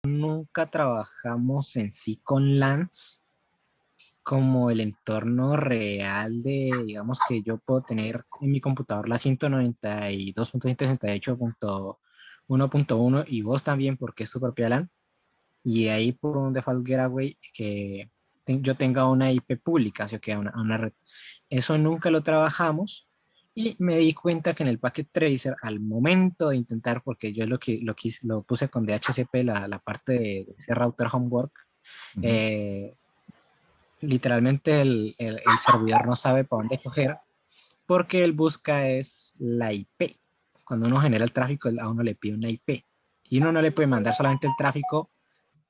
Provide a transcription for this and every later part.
nunca trabajamos en sí con LANs como el entorno real de, digamos que yo puedo tener en mi computador la 192.168.1.1 y vos también porque es tu propia LAN y ahí por un default gateway que yo tenga una IP pública, o sea, que una red. Eso nunca lo trabajamos y me di cuenta que en el Packet Tracer, al momento de intentar, porque yo lo puse con DHCP, la parte de ese router homework, Ujú. eh, literalmente el servidor no sabe para dónde coger porque él busca es la IP. Cuando uno genera el tráfico, a uno le pide una IP y uno no le puede mandar solamente el tráfico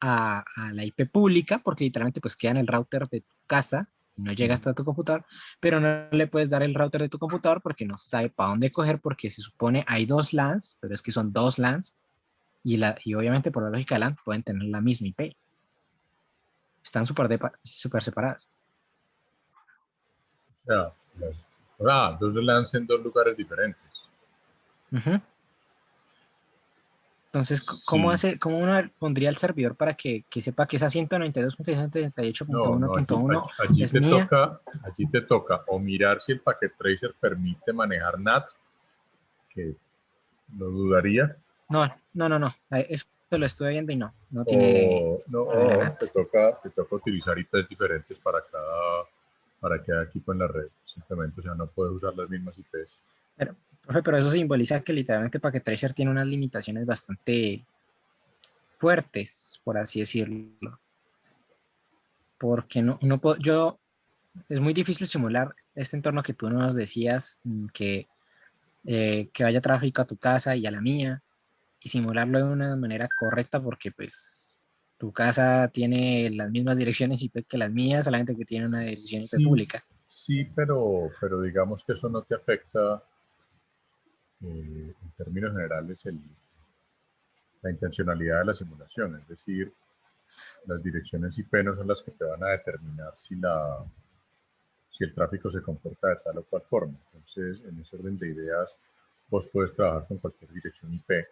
a la IP pública porque literalmente pues queda en el router de tu casa y no llega hasta tu computador, pero no le puedes dar el router de tu computador porque no sabe para dónde coger porque se supone hay dos LANs, pero es que son dos LANs y obviamente por la lógica de LAN pueden tener la misma IP. Están súper separadas. O sea, dos LANs en dos lugares diferentes. Ujú. Entonces, Sí, ¿cómo uno pondría el servidor para que sepa que esa no, no, 192.168.1.1 es mía? allí te toca o mirar si el Packet Tracer permite manejar NAT, que lo dudaría, No, no, no, no. Eso lo estuve viendo y no tiene o no, lo de la o NAT. te toca utilizar IPs diferentes para cada equipo en la red. Simplemente, o sea, no puedes usar las mismas IPs. Pero, profe, pero eso simboliza que literalmente Packet Tracer tiene unas limitaciones bastante fuertes, por así decirlo. Porque es muy difícil simular este entorno que tú nos decías, que vaya tráfico a tu casa y a la mía, y simularlo de una manera correcta porque pues tu casa tiene las mismas direcciones IP que las mías, solamente que tiene una dirección IP Sí, pública. sí, pero digamos que eso no te afecta en términos generales la intencionalidad de la simulación. Es decir, las direcciones IP no son las que te van a determinar si el tráfico se comporta de tal o cual forma. Entonces, en ese orden de ideas, vos puedes trabajar con cualquier dirección IP.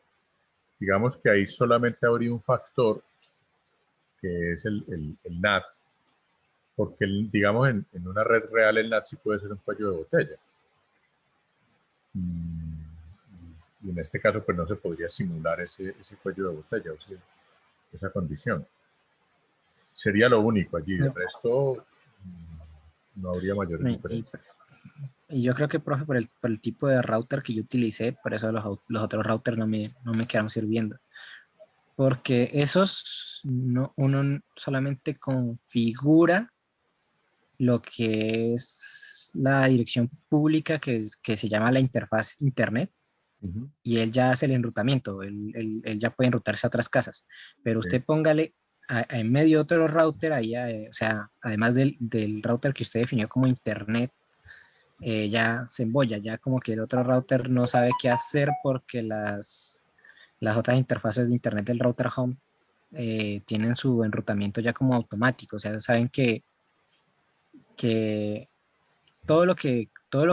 Digamos que ahí solamente habría un factor que es el NAT, porque digamos en una red real el NAT sí puede ser un cuello de botella. Y en este caso pues no se podría simular ese cuello de botella, o sea, esa condición. Sería lo único allí, de resto no habría mayores Y, diferencias. y yo creo que, profe, por el tipo de router que yo utilicé, por eso los otros routers no me quedaron sirviendo. Porque esos, uno solamente configura lo que es la dirección pública que se llama la interfaz Internet Uh -huh. y él ya hace el enrutamiento, él ya puede enrutarse a otras casas, pero Sí. usted póngale en medio otro router, ahí, o sea, además del router que usted definió como Internet, ya se embolla, ya como que el otro router no sabe qué hacer porque las otras interfaces de Internet del router home tienen su enrutamiento ya como automático, o sea, saben que todo lo que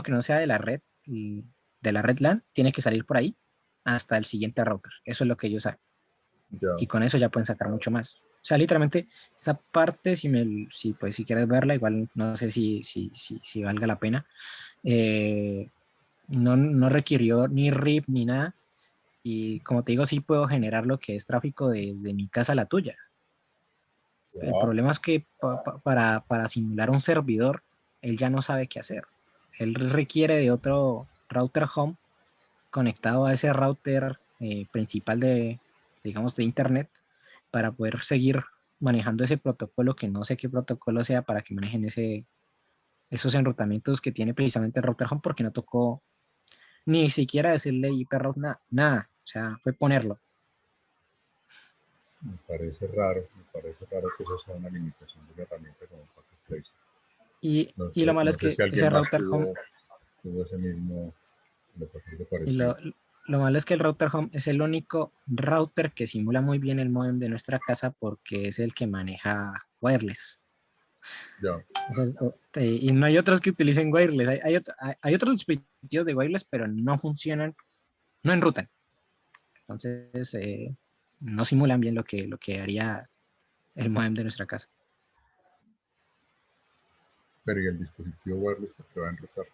no sea de la red, de la red LAN, tiene que salir por ahí hasta el siguiente router. Eso es lo que ellos saben. Ya. Y con eso ya pueden sacar mucho más. O sea, literalmente, esa parte, si quieres verla, igual no sé si valga la pena. Eh, no requirió ni RIP ni nada. Y como te digo, sí puedo generar lo que es tráfico desde mi casa a la tuya. El Wow. problema es que para simular un servidor, él ya no sabe qué hacer. Él requiere de otro router home conectado a ese router principal digamos, de Internet para poder seguir manejando ese protocolo que no sé qué protocolo sea para que manejen esos enrutamientos que tiene precisamente el router home porque no tocó ni siquiera decirle IP route nada. O sea, fue ponerlo. Me parece raro que eso sea una limitación de una herramienta como Packet Tracer. Y lo malo No es sé que si alguien ese más router home tuvo ese mismo, le pasó algo Y parecido. lo malo es que el router home es el único router que simula muy bien el modem de nuestra casa porque es el que maneja wireless. Ya, Y no hay otros que utilicen wireless. Hay otros dispositivos de wireless, pero no funcionan, no enrutan. Entonces, no simulan bien lo que haría el modem de nuestra casa. Pero ¿y el dispositivo wireless por qué va a enrutar?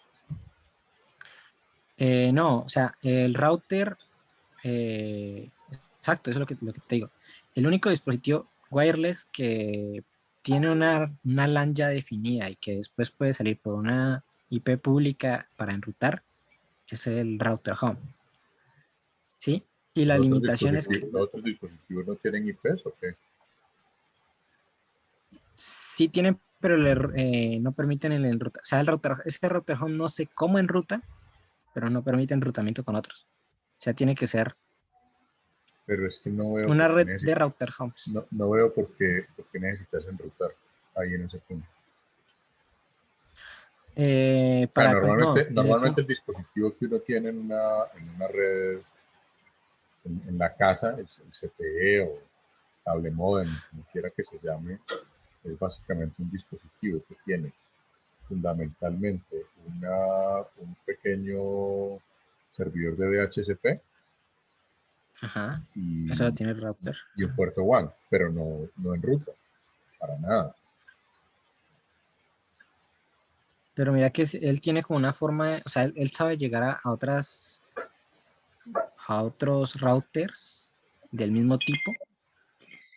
No, o sea, el router, exacto, eso es lo que te digo. El único dispositivo wireless que tiene una LAN ya definida y que después puede salir por una IP pública para enrutar es el router home, ¿sí? Y la limitación es que Los otros dispositivos no tienen IPs o qué? sí tienen, pero no permiten el enrutar. O sea, ese router home no sé cómo enruta, pero no permite enrutamiento con otros. O sea, tiene que ser Pero es que no veo una por qué red de router homes. no veo por qué necesitas enrutar ahí en ese punto. O sea, No, normalmente el dispositivo que uno tiene en una red, en la casa, el CPE o cable modem, como quiera que se llame, es básicamente un dispositivo que tiene fundamentalmente un pequeño servidor de DHCP ajá, eso lo y, tiene el router. y un puerto WAN, pero no en ruta, para nada. Pero mira que él tiene como una forma, o sea, él sabe llegar a otros routers del mismo tipo,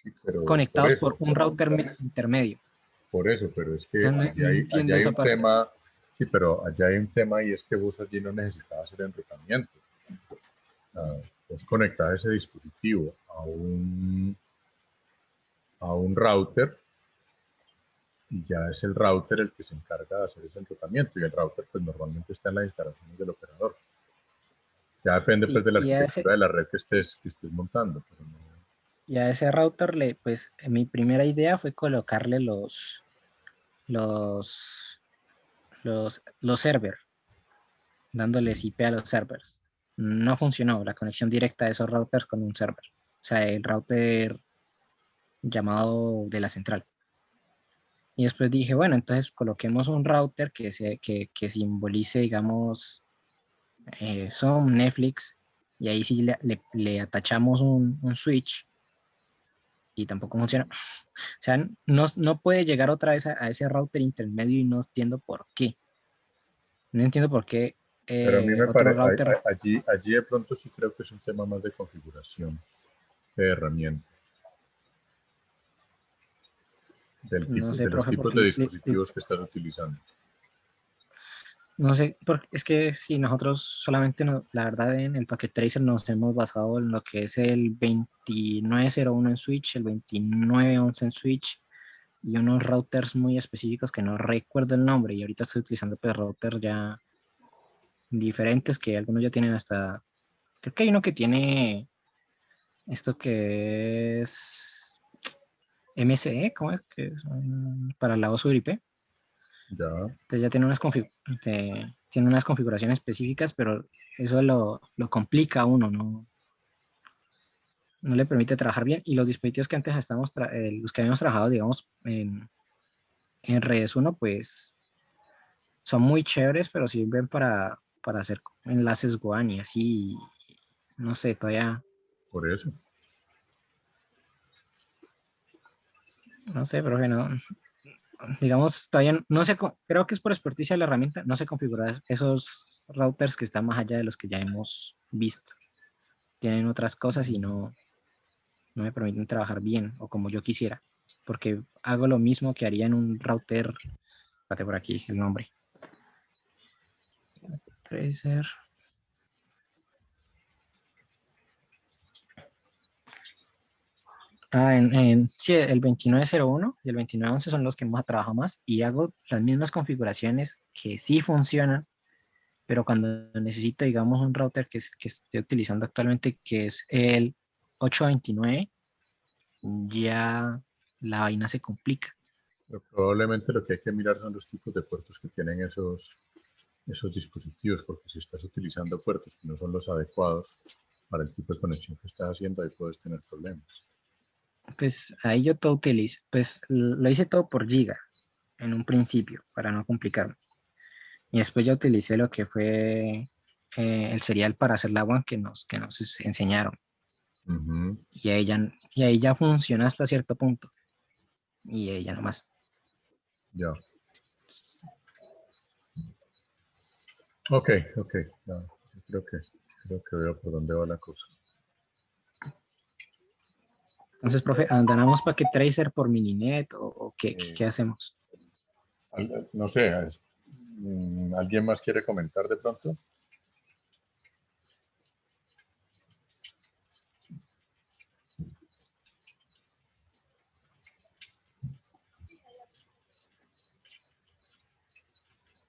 Sí, pero conectados por un router intermedio. por eso, pero es que Entonces no allá entiendo hay esa un parte. tema, sí, pero allá hay un tema y es que vos allí no necesitabas el enrutamiento. Vos conectás ese dispositivo a un router y ya es el router el que se encarga de hacer ese enrutamiento y el router pues normalmente está en las instalaciones del operador. Ya depende pues Sí, de la arquitectura de la red que estés montando. Pero no, y a ese router pues mi primera idea fue colocarle los, los servers, dándoles IP a los servers. No funcionó la conexión directa de esos routers con un server. O sea, el router llamado de la central. Y después dije, bueno, entonces coloquemos un router que simbolice, digamos, son Netflix, y ahí sí le atachamos un switch y tampoco funciona. O sea, no puede llegar otra vez a ese router intermedio y no entiendo por qué. No entiendo por qué pero a mí me otro parece, router, allí de pronto sí creo que es un tema más de configuración de herramienta, no sé, de los profe, tipos porque de dispositivos que estás utilizando. no sé, porque es que si nosotros solamente, la verdad, en el Packet Tracer nos hemos basado en lo que es el 2901 en Switch, el 2911 en Switch y unos routers muy específicos que no recuerdo el nombre y ahorita estoy utilizando pues routers ya diferentes que algunos ya tienen hasta, creo que hay uno que tiene esto que es MCE, ¿cómo es? Que es para la voz sobre IP. Ya, Entonces ya tiene unas configuraciones específicas, pero eso lo complica a uno, no le permite trabajar bien. Y los dispositivos que antes los que habíamos trabajado, digamos, en redes uno, pues son muy chéveres, pero sirven para hacer enlaces WAN y así, no sé, todavía, por eso. no sé, pero bueno, digamos, todavía no sé, creo que es por experticia de la herramienta, no sé configurar esos routers que están más allá de los que ya hemos visto. Tienen otras cosas y no me permiten trabajar bien o como yo quisiera, porque hago lo mismo que haría en un router, espérate por aquí el nombre, Tracer. Sí, el 2901 y el 2911 son los que hemos trabajado más y hago las mismas configuraciones que sí funcionan, pero cuando necesito, digamos, un router que estoy utilizando actualmente, que es el 829, ya la vaina se complica. Pero probablemente lo que hay que mirar son los tipos de puertos que tienen esos dispositivos, porque si estás utilizando puertos que no son los adecuados para el tipo de conexión que estás haciendo, ahí puedes tener problemas. Pues ahí yo todo utilizo, pues lo hice todo por giga en un principio para no complicarme. Y después ya utilicé lo que fue el serial para hacer la WAN que nos enseñaron. Ujú, y ahí ya funciona hasta cierto punto. Y ahí ya no más. ya. Ok, ok. Ya, creo que veo por dónde va la cosa. Entonces, profe, ¿andamos Packet Tracer por Mininet o qué Eh, hacemos? no sé, ¿alguien más quiere comentar de pronto?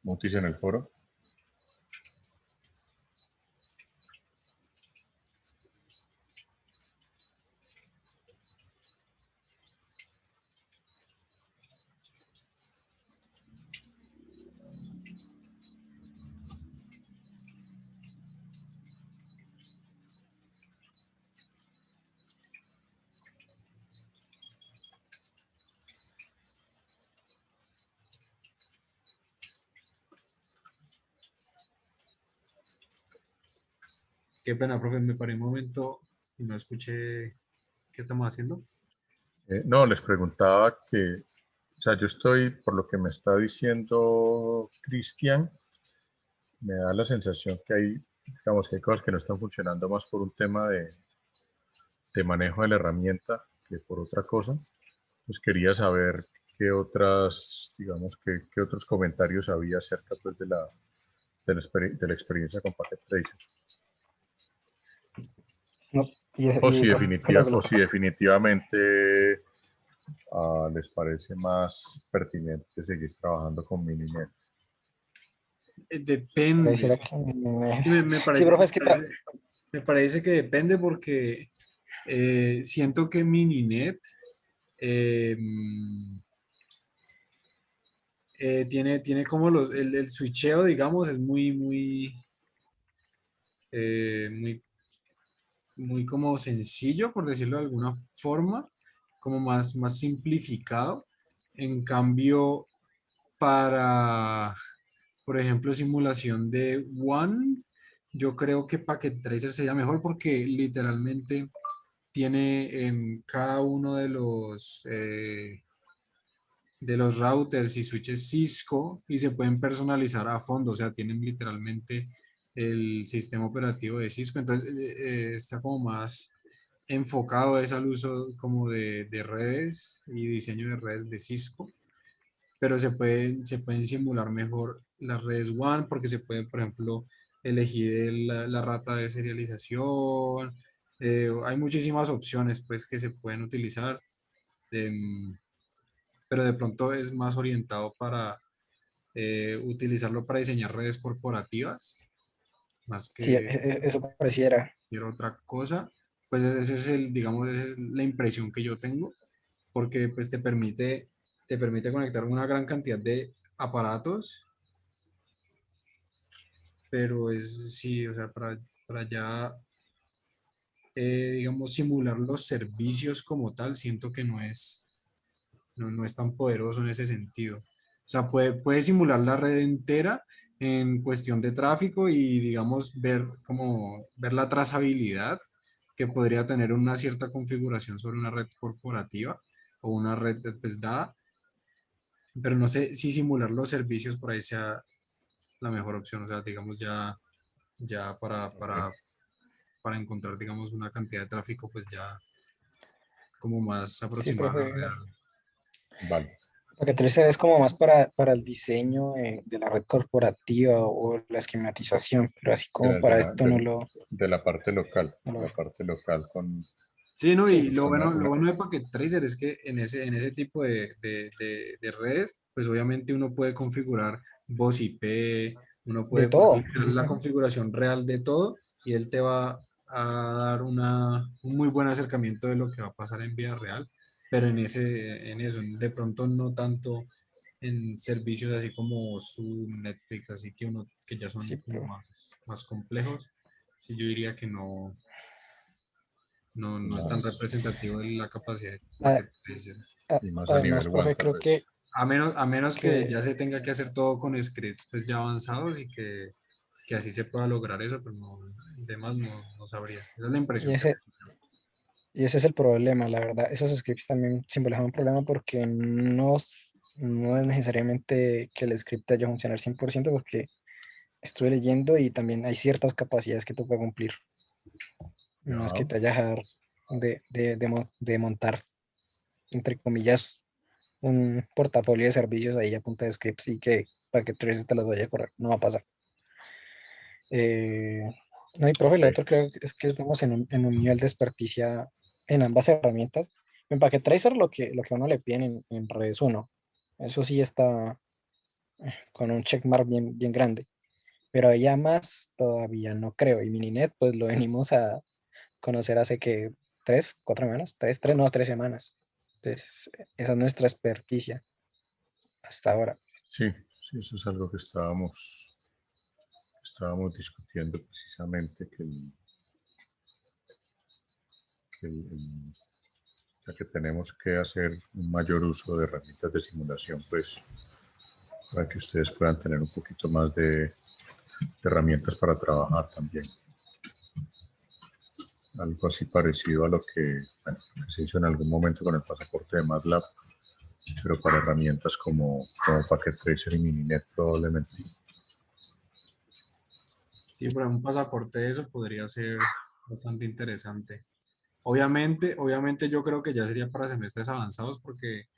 Mutis en el foro. Qué pena, profe, me paré un momento y no escuché qué estamos haciendo. No, les preguntaba que, o sea, yo estoy, por lo que me está diciendo Cristian, me da la sensación que hay, digamos, que hay cosas que no están funcionando más por un tema de manejo de la herramienta que por otra cosa. Pues quería saber qué otras, digamos, qué otros comentarios había acerca pues, de la experiencia con Packet Tracer. No, O si, profe, o si definitivamente les parece más pertinente seguir trabajando con Mininet. Depende. pareciera que Es que Sí, profe, es que me parece que depende porque siento que Mininet eh, tiene como el switcheo, digamos, es muy, muy como sencillo, por decirlo de alguna forma, como más simplificado. En cambio, para, por ejemplo, simulación de One, yo creo que Packet Tracer sería mejor porque literalmente tiene en cada uno de los routers y switches Cisco y se pueden personalizar a fondo, o sea, tienen literalmente el sistema operativo de Cisco, entonces está como más enfocado es al uso como de redes y diseño de redes de Cisco, pero se pueden simular mejor las redes WAN porque se puede, por ejemplo, elegir la rata de serialización. Hay muchísimas opciones pues que se pueden utilizar, em, pero de pronto es más orientado para utilizarlo para diseñar redes corporativas, más sí, que eso pareciera. cualquier otra cosa. Pues ese es digamos, esa es la impresión que yo tengo, porque pues te permite conectar una gran cantidad de aparatos, pero es, sí, o sea, para ya, digamos, simular los servicios como tal, siento que no es tan poderoso en ese sentido. O sea, puede simular la red entera en cuestión de tráfico y, digamos, ver la trazabilidad que podría tener una cierta configuración sobre una red corporativa o una red pues, dada, pero no sé si simular los servicios por ahí sea la mejor opción. O sea, digamos, ya para encontrar, digamos, una cantidad de tráfico, pues ya como más Sí, aproximada a la profe. real. Vale. Packet Tracer es como más para el diseño de la red corporativa o la esquematización, pero así De como la, de para la, esto no del- lo, de la parte local, no lo la veo. parte local con, Sí, ¿no? Y Sí, pues con lo bueno de Packet Tracer es que en ese tipo de redes, pues obviamente uno puede configurar voz IP, uno de puede todo. poner la configuración real de todo y él te va a dar un muy buen acercamiento de lo que va a pasar en vida real, pero en eso, de pronto no tanto en servicios así como Zoom, Netflix, así que que ya son Sí, como pero más complejos. Sí, yo diría que no es tan más, representativo de la capacidad de a- Packet Tracer. y más a nivel además, WAN profe, tal creo vez. A menos que que ya se tenga que hacer todo con scripts pues ya avanzados y que así se pueda lograr eso, pero no, demás no sabría. Esa es la y impresión que ese, tengo yo. Y ese es el problema, la verdad. Esos scripts también simbolizan un problema porque no es necesariamente que el script vaya a funcionar 100% porque estuve leyendo y también hay ciertas capacidades que toca cumplir. No es que Ya, te vayas a dejar de montar, entre comillas, un portafolio de servicios ahí a punta de scripts y que para que Trace te los vaya a correr. No va a pasar. Eh, no, y profe, lo ok. otro creo que es que estamos en un nivel de experticia en ambas herramientas. En Packet Tracer lo que a uno le piden en redes uno, eso sí está con un checkmark bien grande, pero ya más todavía no creo. Y Mininet, pues lo venimos a conocer hace que 3 no, 3 semanas. Entonces, esa es nuestra experticia hasta ahora. Sí, sí, eso es algo que estábamos discutiendo precisamente, ya que tenemos que hacer un mayor uso de herramientas de simulación, pues para que ustedes puedan tener un poquito más de herramientas para trabajar también. Algo así parecido a lo que, bueno, que se hizo en algún momento con el pasaporte de MATLAB, pero para herramientas como Packet Tracer y Mininet probablemente. Sí, pero un pasaporte de eso podría ser bastante interesante. Obviamente yo creo que ya sería para semestres avanzados porque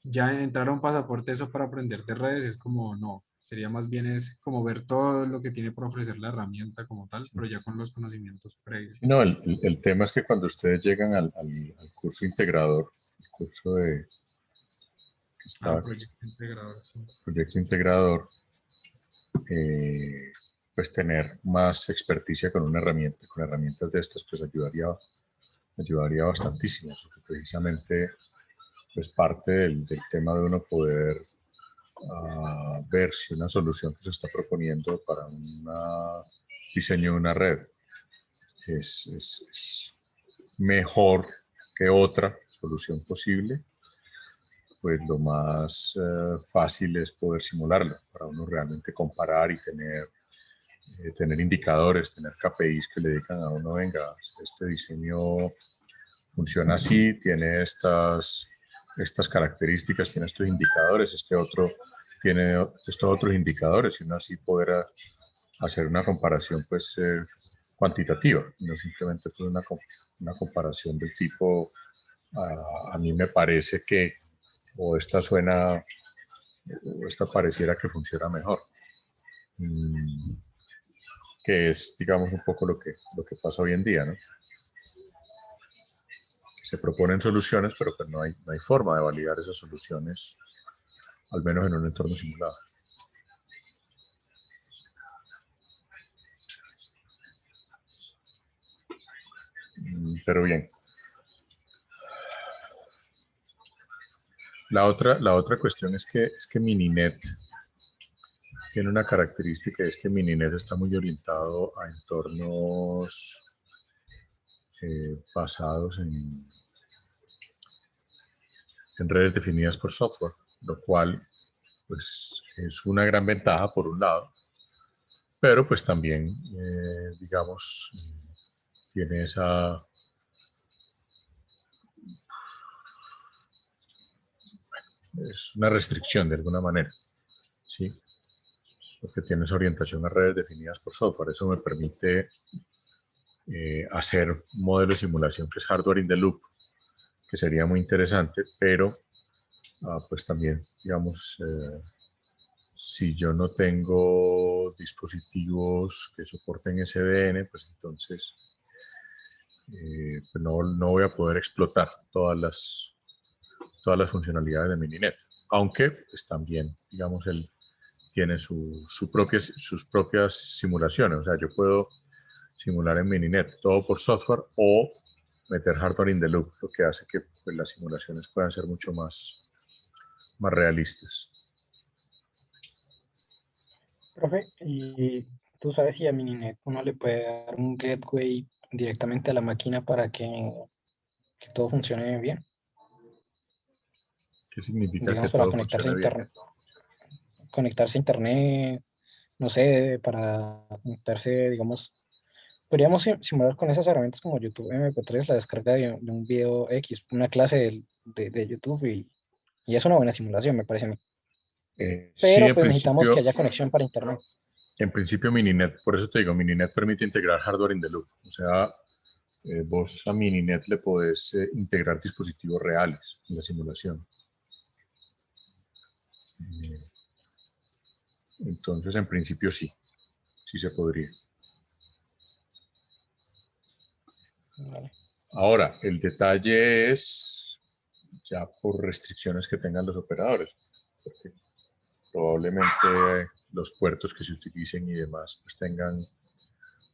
ya entrar a un pasaporte eso para aprender de redes es como no, sería más bien es como ver todo lo que tiene por ofrecer la herramienta como tal, pero ya con los conocimientos previos. No, el tema es que cuando ustedes llegan al curso integrador, el curso que Ah, está, proyecto integrador, sí. proyecto integrador, pues tener más experticia con una herramienta, con herramientas de estas, pues ayudaría bastantísimo, porque precisamente pues parte del tema de uno poder ver si una solución que se está proponiendo para un diseño de una red es mejor que otra solución posible, pues lo más fácil es poder simularlo para uno realmente comparar y tener indicadores, tener KPIs que le digan a uno, venga, este diseño funciona así, tiene estas características, tiene estos indicadores, este otro tiene estos otros indicadores, y uno así poder hacer una comparación pues cuantitativa, no simplemente pues, una comparación del tipo, a mí me parece que, o esta suena, o esta pareciera que funciona mejor. Que es, digamos, un poco lo que pasa hoy en día, ¿no? Se proponen soluciones, pero pues no hay forma de validar esas soluciones, al menos en un entorno simulado. Pero bien. La otra cuestión es que Mininet tiene una característica, es que Mininet está muy orientado a entornos basados en redes definidas por software, lo cual pues es una gran ventaja por un lado, pero pues también, digamos, tiene es una restricción de alguna manera, ¿sí? Porque tiene esa orientación a redes definidas por software. Eso me permite hacer un modelo de simulación que es hardware in the loop, que sería muy interesante, pero pues también, digamos, si yo no tengo dispositivos que soporten SDN, pues entonces pues no voy a poder explotar todas las funcionalidades de Mininet. Aunque pues también, digamos, él tiene sus propias simulaciones. O sea, yo puedo simular en Mininet todo por software o meter hardware in the loop, lo que hace que pues, las simulaciones puedan ser mucho más realistas. Profe, y tú sabes si a Mininet uno le puede dar un gateway directamente a la máquina para que todo funcione bien, ¿Qué significa que digamos para todo funcione bien? conectarse a internet, no sé, para conectarse, digamos, Podríamos simular con esas herramientas como YouTube MP3 la descarga de un video X, una clase de YouTube y es una buena simulación, me parece a mí. Sí, Pero pues necesitamos que haya conexión para internet. en principio Mininet, por eso te digo, Mininet permite integrar hardware in the loop. O sea, vos a Mininet le podés integrar dispositivos reales en la simulación. Entonces, en principio sí, sí se podría. Vale. Ahora, el detalle es ya por restricciones que tengan los operadores, porque probablemente los puertos que se utilicen y demás pues tengan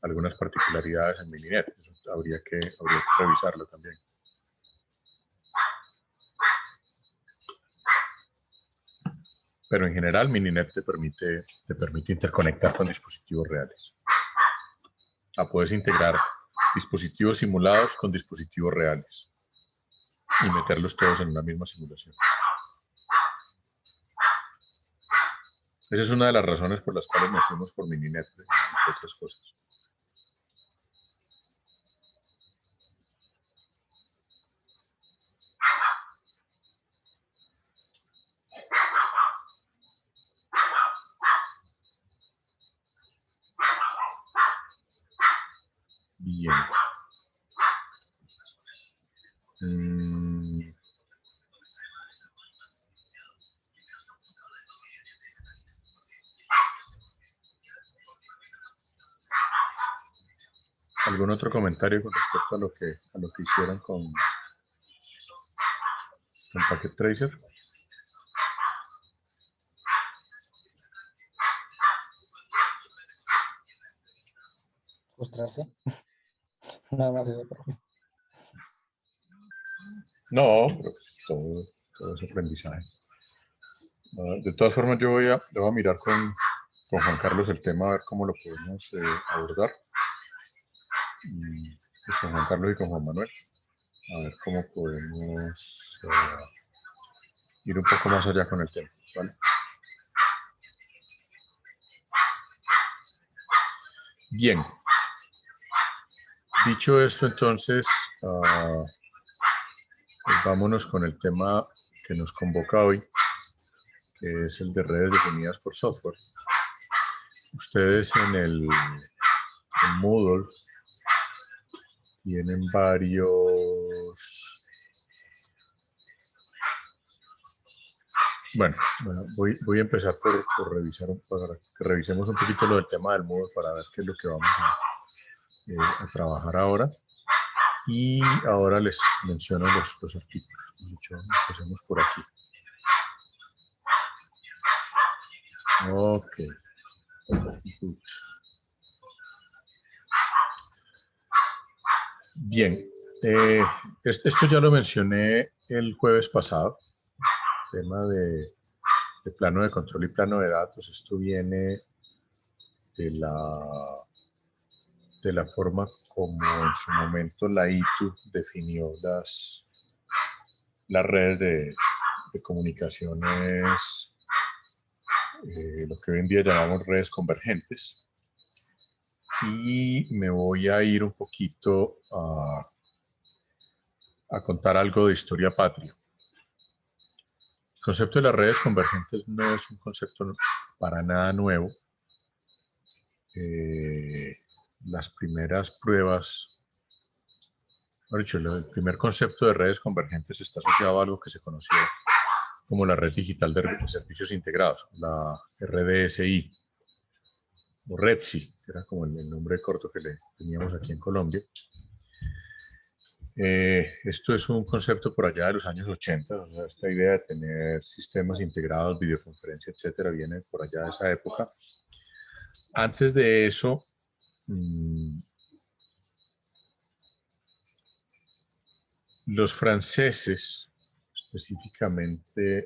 algunas particularidades en Mininet. Eso habría que revisarlo también. Pero en general Mininet te permite interconectar con dispositivos reales. Puedes integrar dispositivos simulados con dispositivos reales y meterlos todos en una misma simulación. Esa es una de las razones por las cuales nos fuimos por Mininet, entre otras cosas. Bien. ¿Algún otro comentario con respecto a lo que hicieron con Packet Tracer? Frustrarse. Nada más eso, profe. No, pero pues todo es aprendizaje. De todas formas, yo voy a mirar con Juan Carlos el tema, a ver cómo lo podemos abordar. Pues con Juan Carlos y con Juan Manuel. A ver cómo podemos ir un poco más allá con el tema, ¿vale? Bien. Dicho esto, entonces, pues vámonos con el tema que nos convoca hoy, que es el de redes definidas por software. Ustedes en Moodle tienen varios... Bueno, voy a empezar por revisar, para que revisemos un poquito lo del tema del Moodle para ver qué es lo que vamos a trabajar ahora. Y ahora les menciono los artículos. Empecemos por aquí. Ok. Good. Bien. Esto ya lo mencioné el jueves pasado. El tema de plano de control y plano de datos. Esto viene de la forma como en su momento la ITU definió las redes de comunicaciones, lo que hoy en día llamamos redes convergentes. Y me voy a ir un poquito a contar algo de historia patria. El concepto de las redes convergentes no es un concepto para nada nuevo. Las primeras pruebas, el primer concepto de redes convergentes está asociado a algo que se conoció como la Red Digital de Servicios Integrados, la RDSI, o REDSI, que era como el nombre corto que le teníamos aquí en Colombia. Esto es un concepto por allá de los años 80, o sea, esta idea de tener sistemas integrados, videoconferencia, etcétera, viene por allá de esa época. Antes de eso, los franceses, específicamente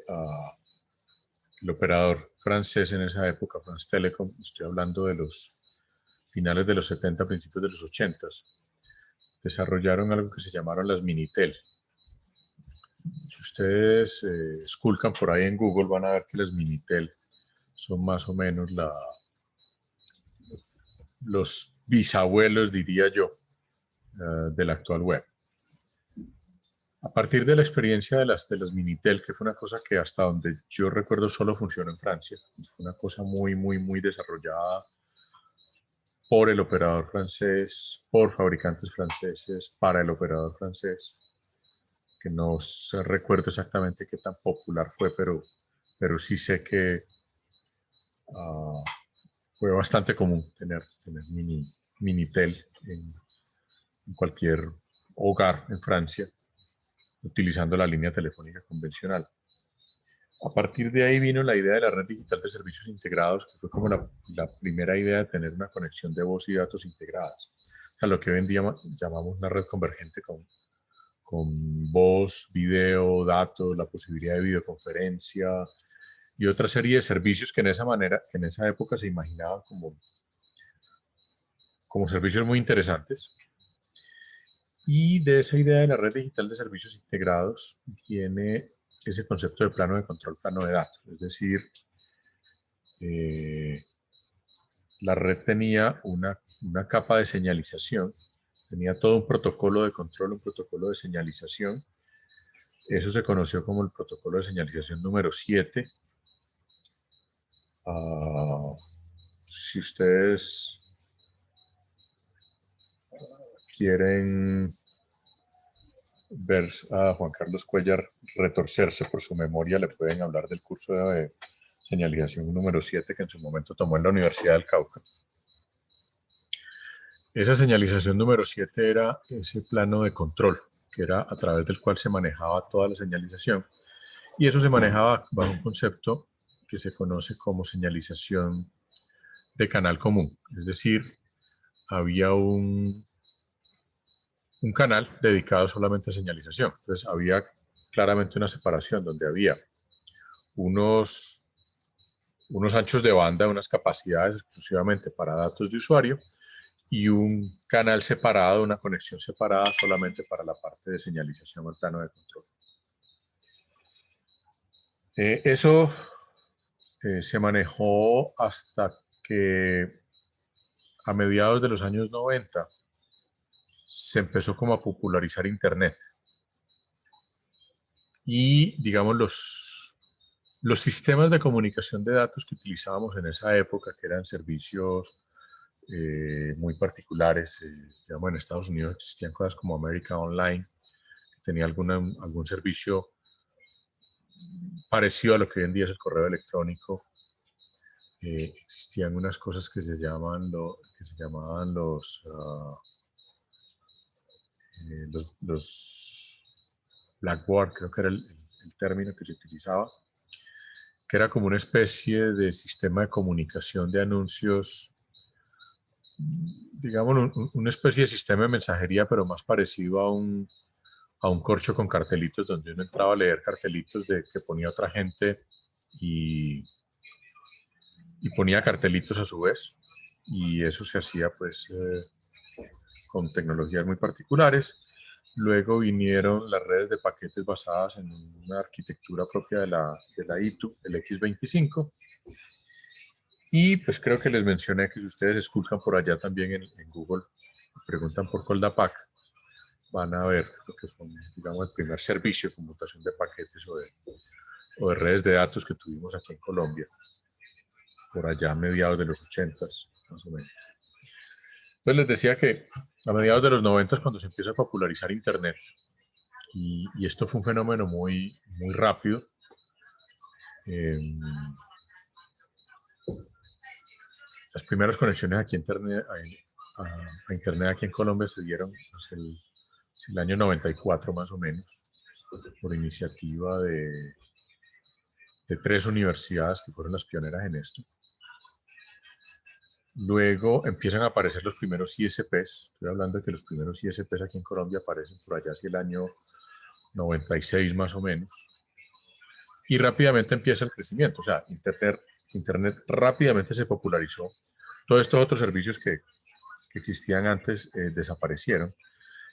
el operador francés en esa época, France Telecom, estoy hablando de los finales de los 70, principios de los 80, desarrollaron algo que se llamaron las Minitel. Si ustedes esculcan por ahí en Google, van a ver que las Minitel son más o menos los bisabuelos, diría yo, del actual web. A partir de la experiencia de los Minitel, que fue una cosa que hasta donde yo recuerdo solo funcionó en Francia, fue una cosa muy desarrollada por el operador francés, por fabricantes franceses, para el operador francés, que no recuerdo exactamente qué tan popular fue, pero sí sé que fue bastante común tener Minitel en cualquier hogar en Francia, utilizando la línea telefónica convencional. A partir de ahí vino la idea de la red digital de servicios integrados, que fue como la primera idea de tener una conexión de voz y datos integradas. O sea, lo que hoy en día llamamos una red convergente con voz, video, datos, la posibilidad de videoconferencia y otra serie de servicios que en esa época se imaginaban como servicios muy interesantes. Y de esa idea de la red digital de servicios integrados viene ese concepto de plano de control, plano de datos. Es decir, la red tenía una capa de señalización, tenía todo un protocolo de control, un protocolo de señalización. Eso se conoció como el protocolo de señalización número 7. Si ustedes quieren ver a Juan Carlos Cuellar retorcerse por su memoria, le pueden hablar del curso de señalización número 7 que en su momento tomó en la Universidad del Cauca. Esa señalización número 7 era ese plano de control, que era a través del cual se manejaba toda la señalización. Y eso se manejaba bajo un concepto que se conoce como señalización de canal común. Es decir, había un canal dedicado solamente a señalización. Entonces había claramente una separación donde había unos anchos de banda, unas capacidades exclusivamente para datos de usuario y un canal separado, una conexión separada solamente para la parte de señalización al plano de control. Eso se manejó hasta que a mediados de los años 90 se empezó como a popularizar Internet. Y digamos los sistemas de comunicación de datos que utilizábamos en esa época, que eran servicios muy particulares, digamos en Estados Unidos existían cosas como America Online, que tenía algún servicio parecido a lo que hoy en día es el correo electrónico. Existían unas cosas que se llamaban los Blackboard, creo que era el término que se utilizaba, que era como una especie de sistema de comunicación de anuncios, digamos, una especie de sistema de mensajería, pero más parecido a un corcho con cartelitos, donde uno entraba a leer cartelitos que ponía otra gente y ponía cartelitos a su vez, y eso se hacía pues con tecnologías muy particulares. Luego vinieron las redes de paquetes basadas en una arquitectura propia de la ITU, el X25. Y pues creo que les mencioné que si ustedes esculcan por allá también en Google, preguntan por Coldapac, van a ver lo que fue, digamos, el primer servicio de conmutación de paquetes o de redes de datos que tuvimos aquí en Colombia, por allá a mediados de los 80s, más o menos. Entonces les decía que a mediados de los 90 cuando se empieza a popularizar Internet, y esto fue un fenómeno muy rápido, las primeras conexiones aquí a Internet aquí en Colombia se dieron pues, el año 94 más o menos, por iniciativa de 3 universidades que fueron las pioneras en esto. Luego empiezan a aparecer los primeros ISPs. Estoy hablando de que los primeros ISPs aquí en Colombia aparecen por allá hacia el año 96 más o menos. Y rápidamente empieza el crecimiento. O sea, Internet rápidamente se popularizó. Todos estos otros servicios que existían antes desaparecieron.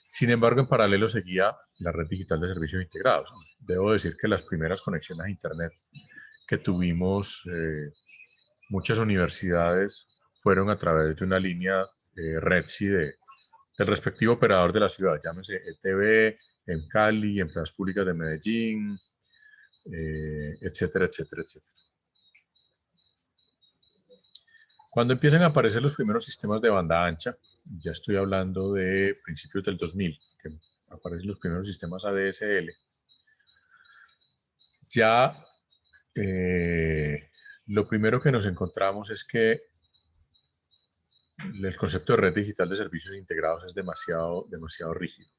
Sin embargo, en paralelo seguía la red digital de servicios integrados. Debo decir que las primeras conexiones a Internet que tuvimos muchas universidades fueron a través de una línea REDSI del respectivo operador de la ciudad, llámese ETB, en Cali, Empresas Públicas de Medellín, etcétera, etcétera, etcétera. Cuando empiezan a aparecer los primeros sistemas de banda ancha, ya estoy hablando de principios del 2000, que aparecen los primeros sistemas ADSL, ya lo primero que nos encontramos es que el concepto de red digital de servicios integrados es demasiado rígido.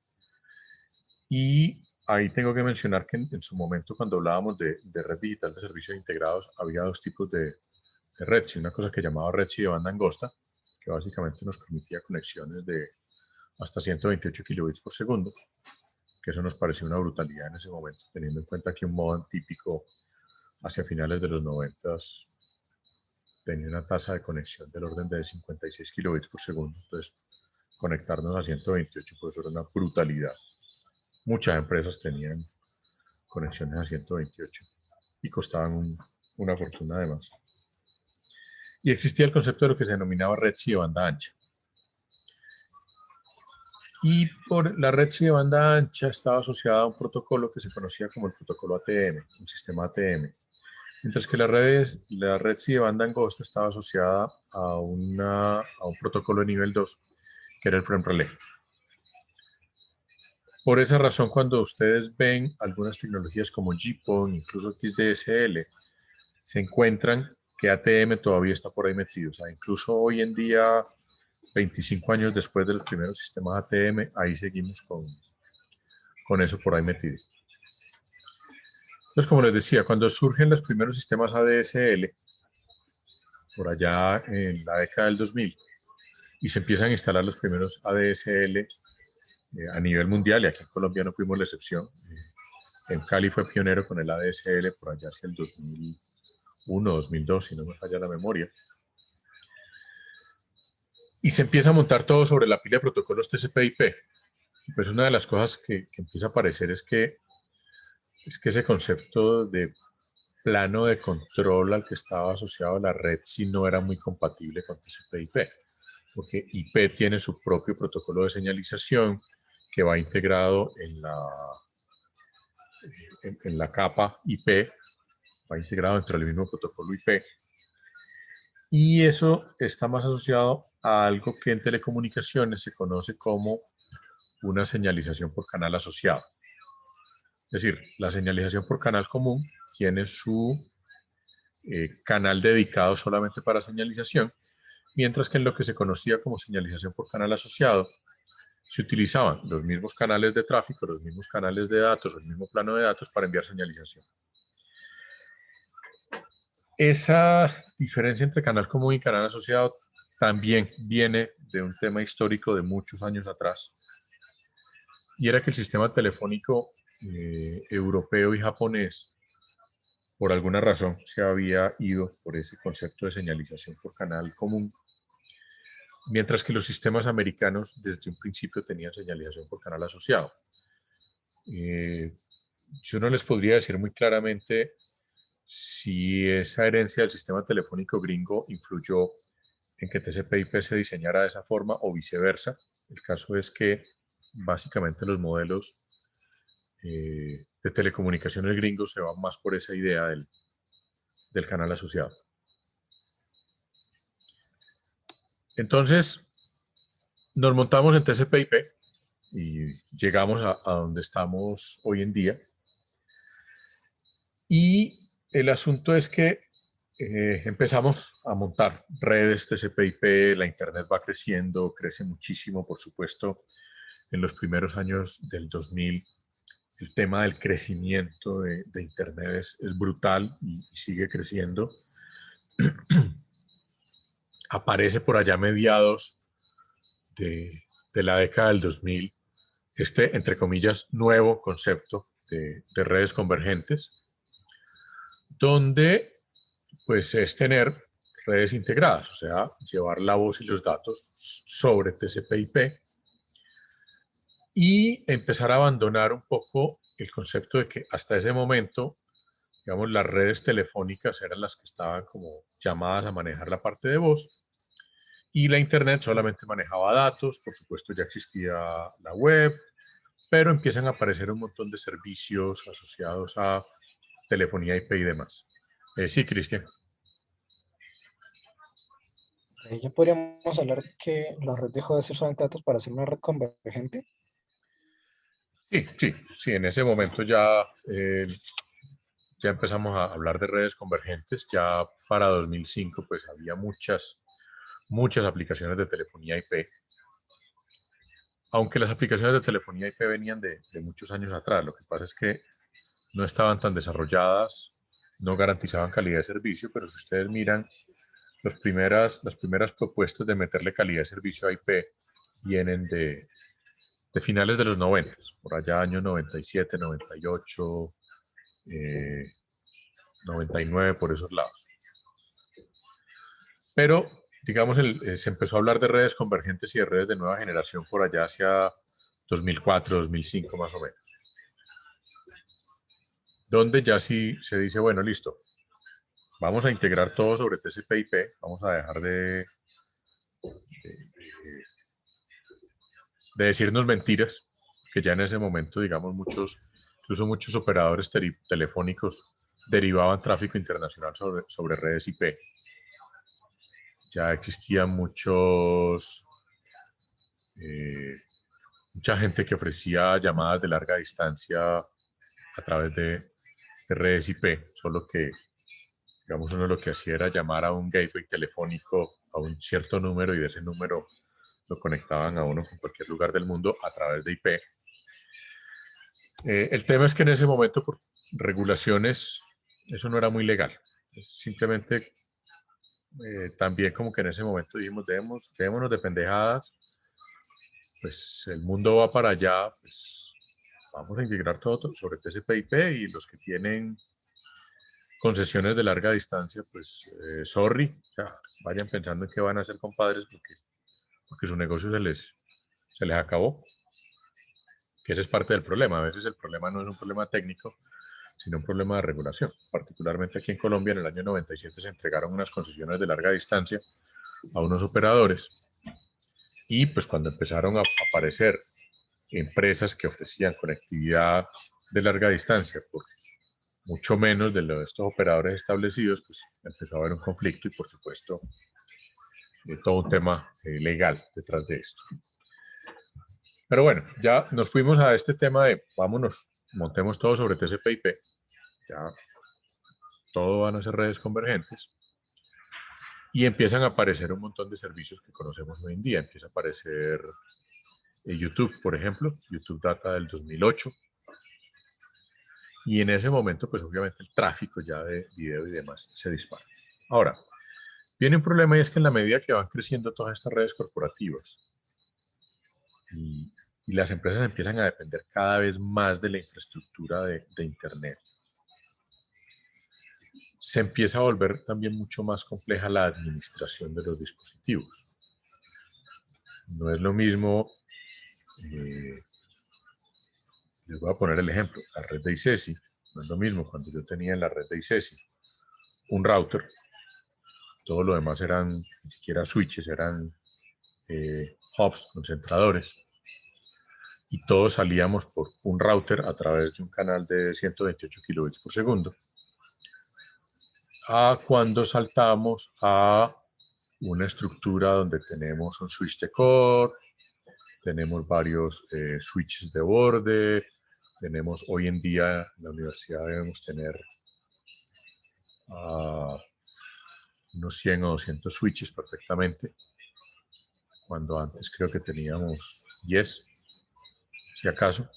Y ahí tengo que mencionar que en su momento, cuando hablábamos de red digital de servicios integrados, había dos tipos de REDSI. Una cosa que llamaba REDSI de banda angosta, que básicamente nos permitía conexiones de hasta 128 kilobits por segundo, que eso nos pareció una brutalidad en ese momento, teniendo en cuenta que un modem típico hacia finales de los 90 tenía una tasa de conexión del orden de 56 kilobits por segundo. Entonces, conectarnos a 128 pues era una brutalidad. Muchas empresas tenían conexiones a 128 y costaban una fortuna además. Y existía el concepto de lo que se denominaba REDSI de banda ancha. Y por la REDSI de banda ancha estaba asociada a un protocolo que se conocía como el protocolo ATM, un sistema ATM. Mientras que la REDSI de banda angosta estaba asociada a un protocolo de nivel 2, que era el frame relay. Por esa razón, cuando ustedes ven algunas tecnologías como GPON, incluso XDSL, se encuentran que ATM todavía está por ahí metido. O sea, incluso hoy en día, 25 años después de los primeros sistemas ATM, ahí seguimos con eso por ahí metido. Entonces, como les decía, cuando surgen los primeros sistemas ADSL, por allá en la década del 2000, y se empiezan a instalar los primeros ADSL a nivel mundial, y aquí en Colombia no fuimos la excepción. En Cali fue pionero con el ADSL por allá hacia el 2001, 2002, si no me falla la memoria. Y se empieza a montar todo sobre la pila de protocolos TCP/IP. Pues una de las cosas que empieza a aparecer es que ese concepto de plano de control al que estaba asociado la red sí no era muy compatible con TCP/IP, porque IP tiene su propio protocolo de señalización que va integrado en la capa IP, va integrado dentro del mismo protocolo IP, y eso está más asociado a algo que en telecomunicaciones se conoce como una señalización por canal asociado. Es decir, la señalización por canal común tiene su canal dedicado solamente para señalización, mientras que en lo que se conocía como señalización por canal asociado, se utilizaban los mismos canales de tráfico, los mismos canales de datos, el mismo plano de datos para enviar señalización. Esa diferencia entre canal común y canal asociado también viene de un tema histórico de muchos años atrás, y era que el sistema telefónico europeo y japonés, por alguna razón, se había ido por ese concepto de señalización por canal común, mientras que los sistemas americanos desde un principio tenían señalización por canal asociado. Yo no les podría decir muy claramente si esa herencia del sistema telefónico gringo influyó en que TCP/IP se diseñara de esa forma o viceversa. El caso es que básicamente los modelos de telecomunicaciones gringos se van más por esa idea del canal asociado. Entonces, nos montamos en TCP/IP y llegamos a donde estamos hoy en día. Y el asunto es que empezamos a montar redes TCP/IP, la Internet va creciendo, crece muchísimo, por supuesto. En los primeros años del 2000, el tema del crecimiento de Internet es brutal y sigue creciendo. Aparece por allá mediados de la década del 2000 este, entre comillas, nuevo concepto de redes convergentes, donde pues es tener redes integradas, o sea, llevar la voz y los datos sobre TCP/IP y empezar a abandonar un poco el concepto de que hasta ese momento, digamos, las redes telefónicas eran las que estaban como llamadas a manejar la parte de voz, Y la Internet solamente manejaba datos, por supuesto ya existía la web, pero empiezan a aparecer un montón de servicios asociados a telefonía IP y demás. Sí, Cristian. Ya podríamos hablar que la red dejó de ser solamente datos para ser una red convergente. Sí, en ese momento ya empezamos a hablar de redes convergentes. Ya para 2005 pues había muchas aplicaciones de telefonía IP. Aunque las aplicaciones de telefonía IP venían de muchos años atrás, lo que pasa es que no estaban tan desarrolladas, no garantizaban calidad de servicio, pero si ustedes miran las primeras propuestas de meterle calidad de servicio a IP vienen de finales de los 90, por allá años 97, 98, 99, por esos lados. Pero, digamos, se empezó a hablar de redes convergentes y de redes de nueva generación por allá hacia 2004, 2005 más o menos. Donde ya sí se dice, bueno, listo, vamos a integrar todo sobre TCP/IP, vamos a dejar de decirnos mentiras, que ya en ese momento, digamos, incluso muchos operadores telefónicos derivaban tráfico internacional sobre redes IP. Ya existían mucha gente que ofrecía llamadas de larga distancia a través de redes IP, solo que, digamos, uno lo que hacía era llamar a un gateway telefónico a un cierto número y de ese número lo conectaban a uno con cualquier lugar del mundo a través de IP. El tema es que en ese momento, por regulaciones, eso no era muy legal. Simplemente también como que en ese momento dijimos, démonos de pendejadas, pues el mundo va para allá, pues vamos a integrar todo sobre TCP/IP y los que tienen concesiones de larga distancia, pues sorry, ya, vayan pensando en qué van a hacer, compadres, porque su negocio se les acabó. Que ese es parte del problema. A veces el problema no es un problema técnico, sino un problema de regulación. Particularmente aquí en Colombia, en el año 97 se entregaron unas concesiones de larga distancia a unos operadores y pues cuando empezaron a aparecer empresas que ofrecían conectividad de larga distancia por mucho menos de lo de estos operadores establecidos, pues empezó a haber un conflicto y por supuesto todo un tema legal detrás de esto. Pero bueno, ya nos fuimos a este tema de vámonos, montemos todo sobre TCP/IP. Ya todo van a ser redes convergentes. Y empiezan a aparecer un montón de servicios que conocemos hoy en día. Empieza a aparecer YouTube, por ejemplo. YouTube data del 2008. Y en ese momento, pues obviamente el tráfico ya de video y demás se dispara. Ahora, viene un problema y es que en la medida que van creciendo todas estas redes corporativas y las empresas empiezan a depender cada vez más de la infraestructura de Internet, se empieza a volver también mucho más compleja la administración de los dispositivos. No es lo mismo, les voy a poner el ejemplo, la red de ICESI, no es lo mismo cuando yo tenía en la red de ICESI un router, todo lo demás eran ni siquiera switches, eran hubs, concentradores, y todos salíamos por un router a través de un canal de 128 kilobits por segundo, a cuando saltamos a una estructura donde tenemos un switch de core, tenemos varios switches de borde, tenemos hoy en día en la universidad debemos tener unos 100 o 200 switches perfectamente, cuando antes creo que teníamos 10, si acaso.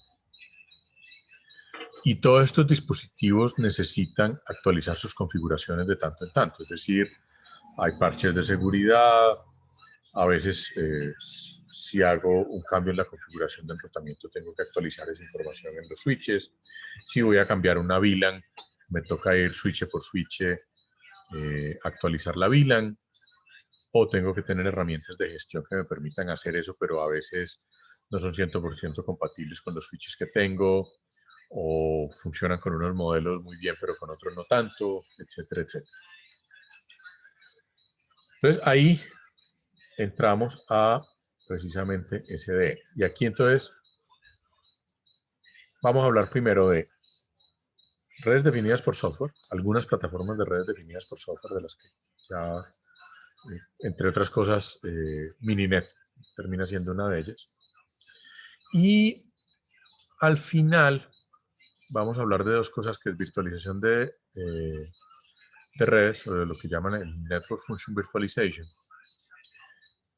Y todos estos dispositivos necesitan actualizar sus configuraciones de tanto en tanto, es decir, hay parches de seguridad, a veces si hago un cambio en la configuración de enrutamiento tengo que actualizar esa información en los switches, si voy a cambiar una VLAN me toca ir switch por switch, actualizar la VLAN, o tengo que tener herramientas de gestión que me permitan hacer eso, pero a veces no son 100% compatibles con los switches que tengo, o funcionan con unos modelos muy bien, pero con otros no tanto, etcétera, etcétera. Entonces ahí entramos a precisamente SDN. Y aquí entonces vamos a hablar primero de redes definidas por software, algunas plataformas de redes definidas por software de las que ya, entre otras cosas, Mininet termina siendo una de ellas. Y al final vamos a hablar de dos cosas, que es virtualización de redes, o de lo que llaman el Network Function Virtualization,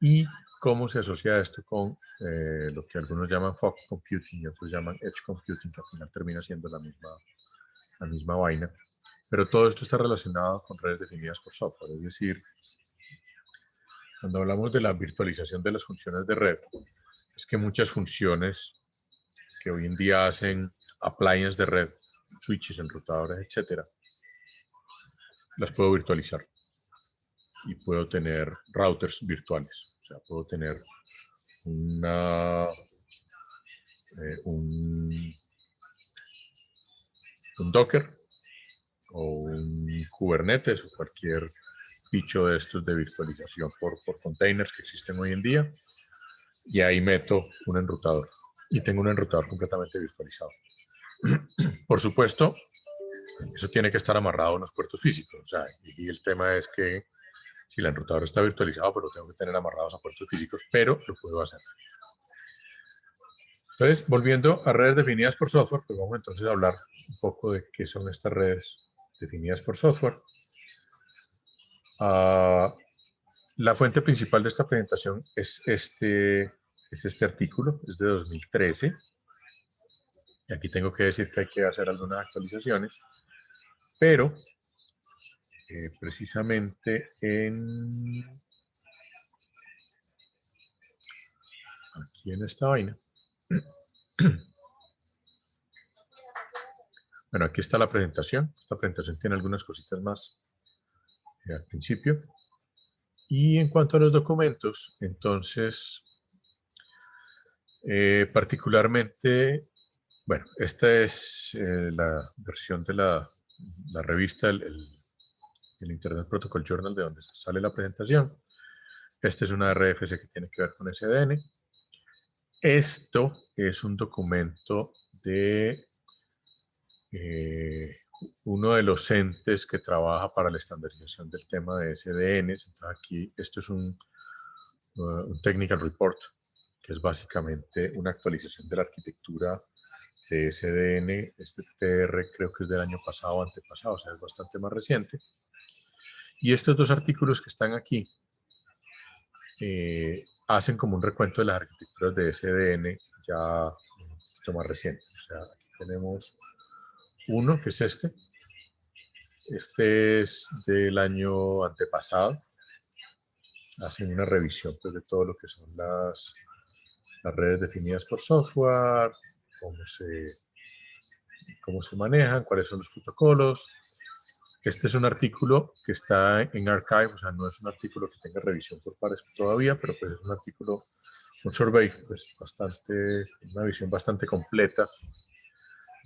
y cómo se asocia esto con lo que algunos llaman Fog Computing y otros llaman Edge Computing, que al final termina siendo la misma vaina. Pero todo esto está relacionado con redes definidas por software, es decir, cuando hablamos de la virtualización de las funciones de red, es que muchas funciones que hoy en día hacen appliances de red, switches, enrutadores, etcétera, las puedo virtualizar y puedo tener routers virtuales. O sea, puedo tener un Docker o un Kubernetes o cualquier bicho de estos de virtualización por containers que existen hoy en día, y ahí meto un enrutador y tengo un enrutador completamente virtualizado. Por supuesto, eso tiene que estar amarrado a unos puertos físicos, o sea, y el tema es que si el enrutador está virtualizado, pues lo tengo que tener amarrados a puertos físicos, pero lo puedo hacer. Entonces, volviendo a redes definidas por software, pues vamos entonces a hablar un poco de qué son estas redes definidas por software. La fuente principal de esta presentación es este artículo, es de 2013. Y aquí tengo que decir que hay que hacer algunas actualizaciones, pero precisamente aquí en esta vaina. Bueno, aquí está la presentación. Esta presentación tiene algunas cositas más al principio. Y en cuanto a los documentos, entonces, particularmente, bueno, esta es la versión de la revista, el Internet Protocol Journal, de donde sale la presentación. Esta es una RFC que tiene que ver con SDN. Esto es un documento de uno de los entes que trabaja para la estandarización del tema de SDN. Entonces aquí, esto es un Technical Report, que es básicamente una actualización de la arquitectura de SDN. Este TR creo que es del año pasado o antepasado, o sea, es bastante más reciente. Y estos dos artículos que están aquí hacen como un recuento de las arquitecturas de SDN ya un poquito más recientes. O sea, aquí tenemos uno que es este. Este es del año antepasado. Hacen una revisión, pues, de todo lo que son las redes definidas por software, cómo se manejan, cuáles son los protocolos. Este es un artículo que está en Archive, o sea, no es un artículo que tenga revisión por pares todavía, pero pues es un artículo, un survey, pues una visión bastante completa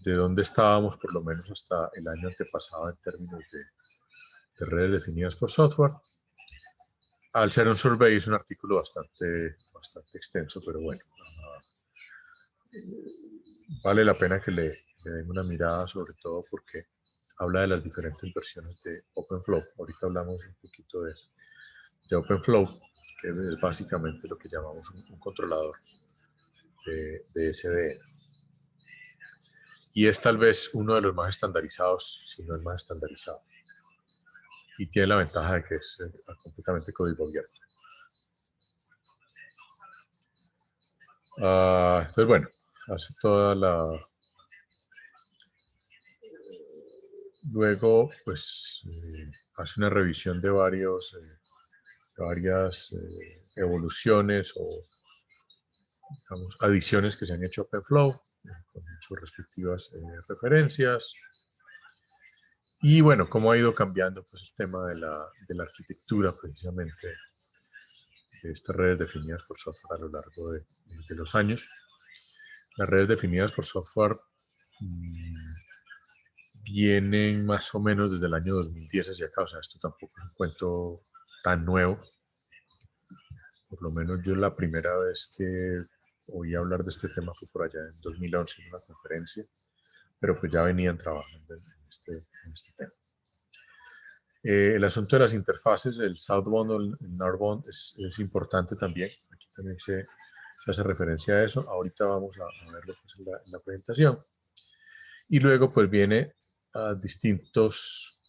de dónde estábamos, por lo menos hasta el año antepasado, en términos de redes definidas por software. Al ser un survey es un artículo bastante extenso, pero bueno, vale la pena que le den una mirada, sobre todo porque habla de las diferentes versiones de OpenFlow. Ahorita hablamos un poquito de OpenFlow, que es básicamente lo que llamamos un controlador de SDN. Y es tal vez uno de los más estandarizados, si no el más estandarizado. Y tiene la ventaja de que es completamente código abierto. Entonces, bueno, hace toda la... Luego, pues, hace una revisión de varias evoluciones o, digamos, adiciones que se han hecho a OpenFlow, con sus respectivas referencias. Y bueno, cómo ha ido cambiando, pues, el tema de la arquitectura, precisamente, de estas redes definidas por software a lo largo de los años. Las redes definidas por software vienen más o menos desde el año 2010 hacia acá, o sea, esto tampoco es un cuento tan nuevo. por lo menos yo la primera vez que oí hablar de este tema fue por allá en 2011 en una conferencia, pero pues ya venían trabajando en este tema. El asunto de las interfaces, el southbound o el northbound es importante también. Aquí también se hace referencia a eso. Ahorita vamos a verlo pues en la presentación. Y luego pues viene a distintos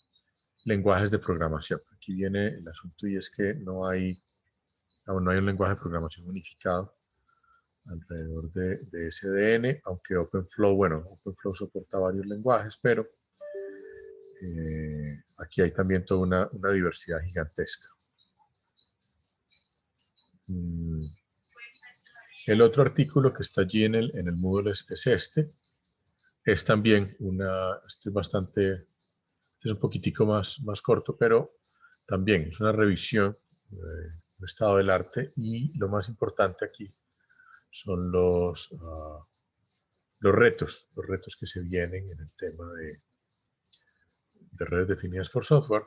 lenguajes de programación. Aquí viene el asunto y es que aún no hay un lenguaje de programación unificado alrededor de SDN, aunque OpenFlow soporta varios lenguajes, pero aquí hay también toda una diversidad gigantesca. El otro artículo que está allí en el Moodle es este. Es también este es un poquitico más corto, pero también es una revisión del estado del arte, y lo más importante aquí son los retos que se vienen en el tema de redes definidas por software.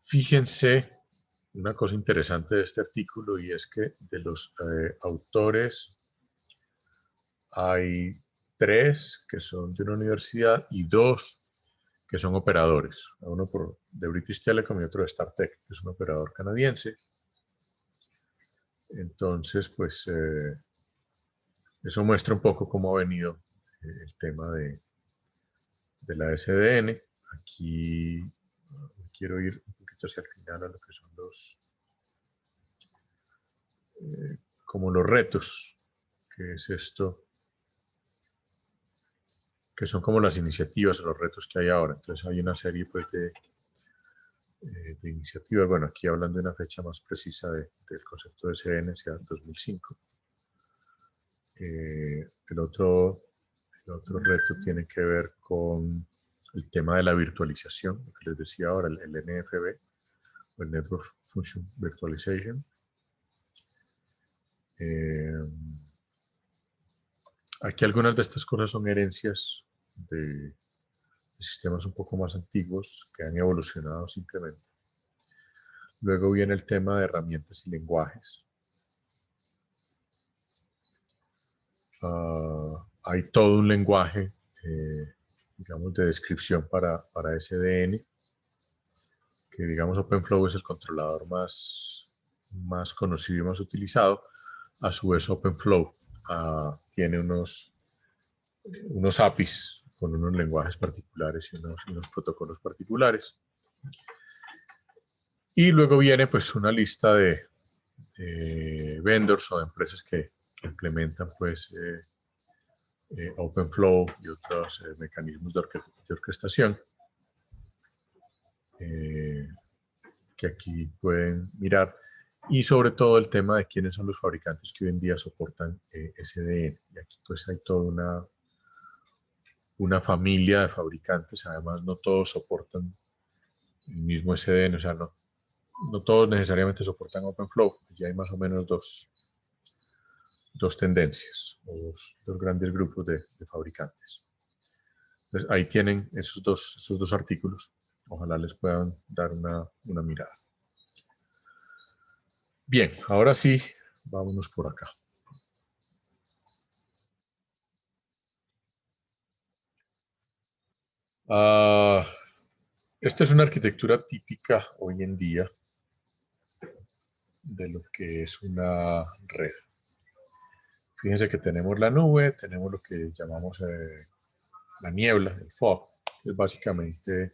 Fíjense una cosa interesante de este artículo, y es que de los autores hay 3 que son de una universidad y 2 que son operadores. Uno de British Telecom y otro de StarTech, que es un operador canadiense. Entonces, pues, eso muestra un poco cómo ha venido el tema de la SDN. Aquí quiero ir un poquito hacia el final a lo que son como los retos, que es esto, que son como las iniciativas o los retos que hay ahora. Entonces hay una serie pues de iniciativas. Bueno, aquí hablando de una fecha más precisa del concepto de SDN, sea 2005. El otro reto tiene que ver con el tema de la virtualización, lo que les decía ahora, el NFV, o el Network Function Virtualization. Aquí algunas de estas cosas son herencias de sistemas un poco más antiguos que han evolucionado simplemente. Luego viene el tema de herramientas y lenguajes. Hay todo un lenguaje, digamos, de descripción para SDN, que digamos OpenFlow es el controlador más conocido y más utilizado. A su vez OpenFlow tiene unos APIs con unos lenguajes particulares y unos protocolos particulares. Y luego viene pues una lista de vendors o de empresas que implementan pues OpenFlow y otros mecanismos de orquestación que aquí pueden mirar, y sobre todo el tema de quiénes son los fabricantes que hoy en día soportan SDN. Y aquí pues hay toda una familia de fabricantes. Además no todos soportan el mismo SDN, o sea, no todos necesariamente soportan OpenFlow. Ya hay más o menos dos tendencias, o dos grandes grupos de fabricantes. Entonces, ahí tienen esos dos artículos. Ojalá les puedan dar una mirada. Bien, ahora sí, vámonos por acá. Esta es una arquitectura típica hoy en día de lo que es una red. Fíjense que tenemos la nube, tenemos lo que llamamos la niebla, el fog, que es básicamente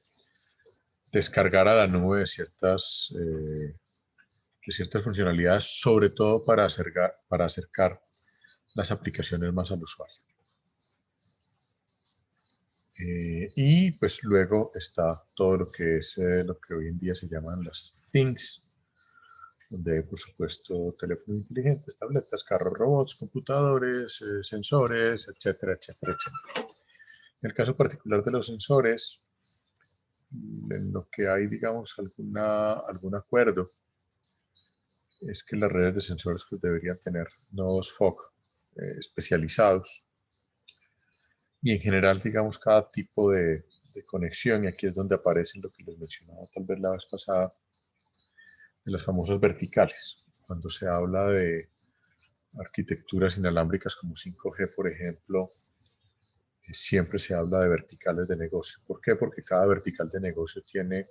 descargar a la nube de ciertas funcionalidades, sobre todo para acercar las aplicaciones más al usuario. Y pues luego está todo lo que es lo que hoy en día se llaman las things, donde por supuesto teléfonos inteligentes, tabletas, carros, robots, computadores, sensores, etcétera, etcétera, etcétera. En el caso particular de los sensores, en lo que hay, digamos, algún acuerdo, es que las redes de sensores pues, deberían tener nodos FOG especializados, y en general, digamos, cada tipo de conexión, y aquí es donde aparecen lo que les mencionaba tal vez la vez pasada, de las famosas verticales. cuando se habla de arquitecturas inalámbricas como 5G, por ejemplo, siempre se habla de verticales de negocio. ¿Por qué? Porque cada vertical de negocio tiene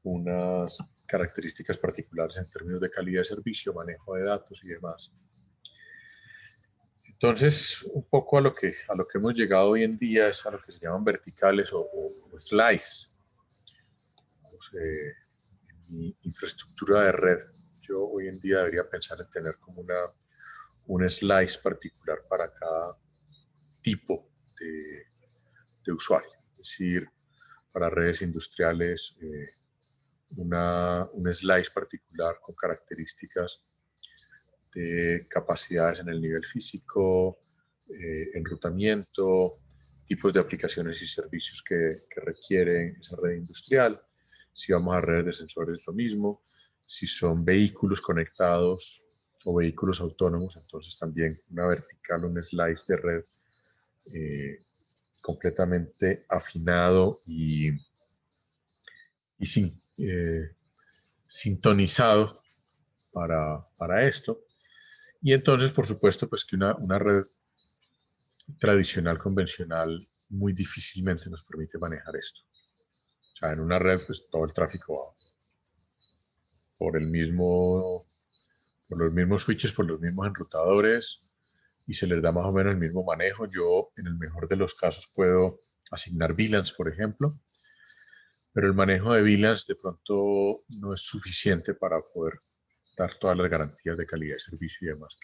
unas características particulares en términos de calidad de servicio, manejo de datos y demás. Entonces, un poco a lo que hemos llegado hoy en día es a lo que se llaman verticales o slice. Mi infraestructura de red, yo hoy en día debería pensar en tener como un slice particular para cada tipo de usuario. Es decir, para redes industriales, un slice particular con características de capacidades en el nivel físico, enrutamiento, tipos de aplicaciones y servicios que requieren esa red industrial. Si vamos a redes de sensores, lo mismo. Si son vehículos conectados o vehículos autónomos, entonces también una vertical, un slice de red completamente afinado y sintonizado para esto. Y entonces, por supuesto, pues que una red tradicional, convencional, muy difícilmente nos permite manejar esto. O sea, en una red, pues todo el tráfico va por los mismos switches, por los mismos enrutadores, y se les da más o menos el mismo manejo. Yo, en el mejor de los casos, puedo asignar VLANs, por ejemplo, pero el manejo de VLANs de pronto no es suficiente para poder dar todas las garantías de calidad de servicio y demás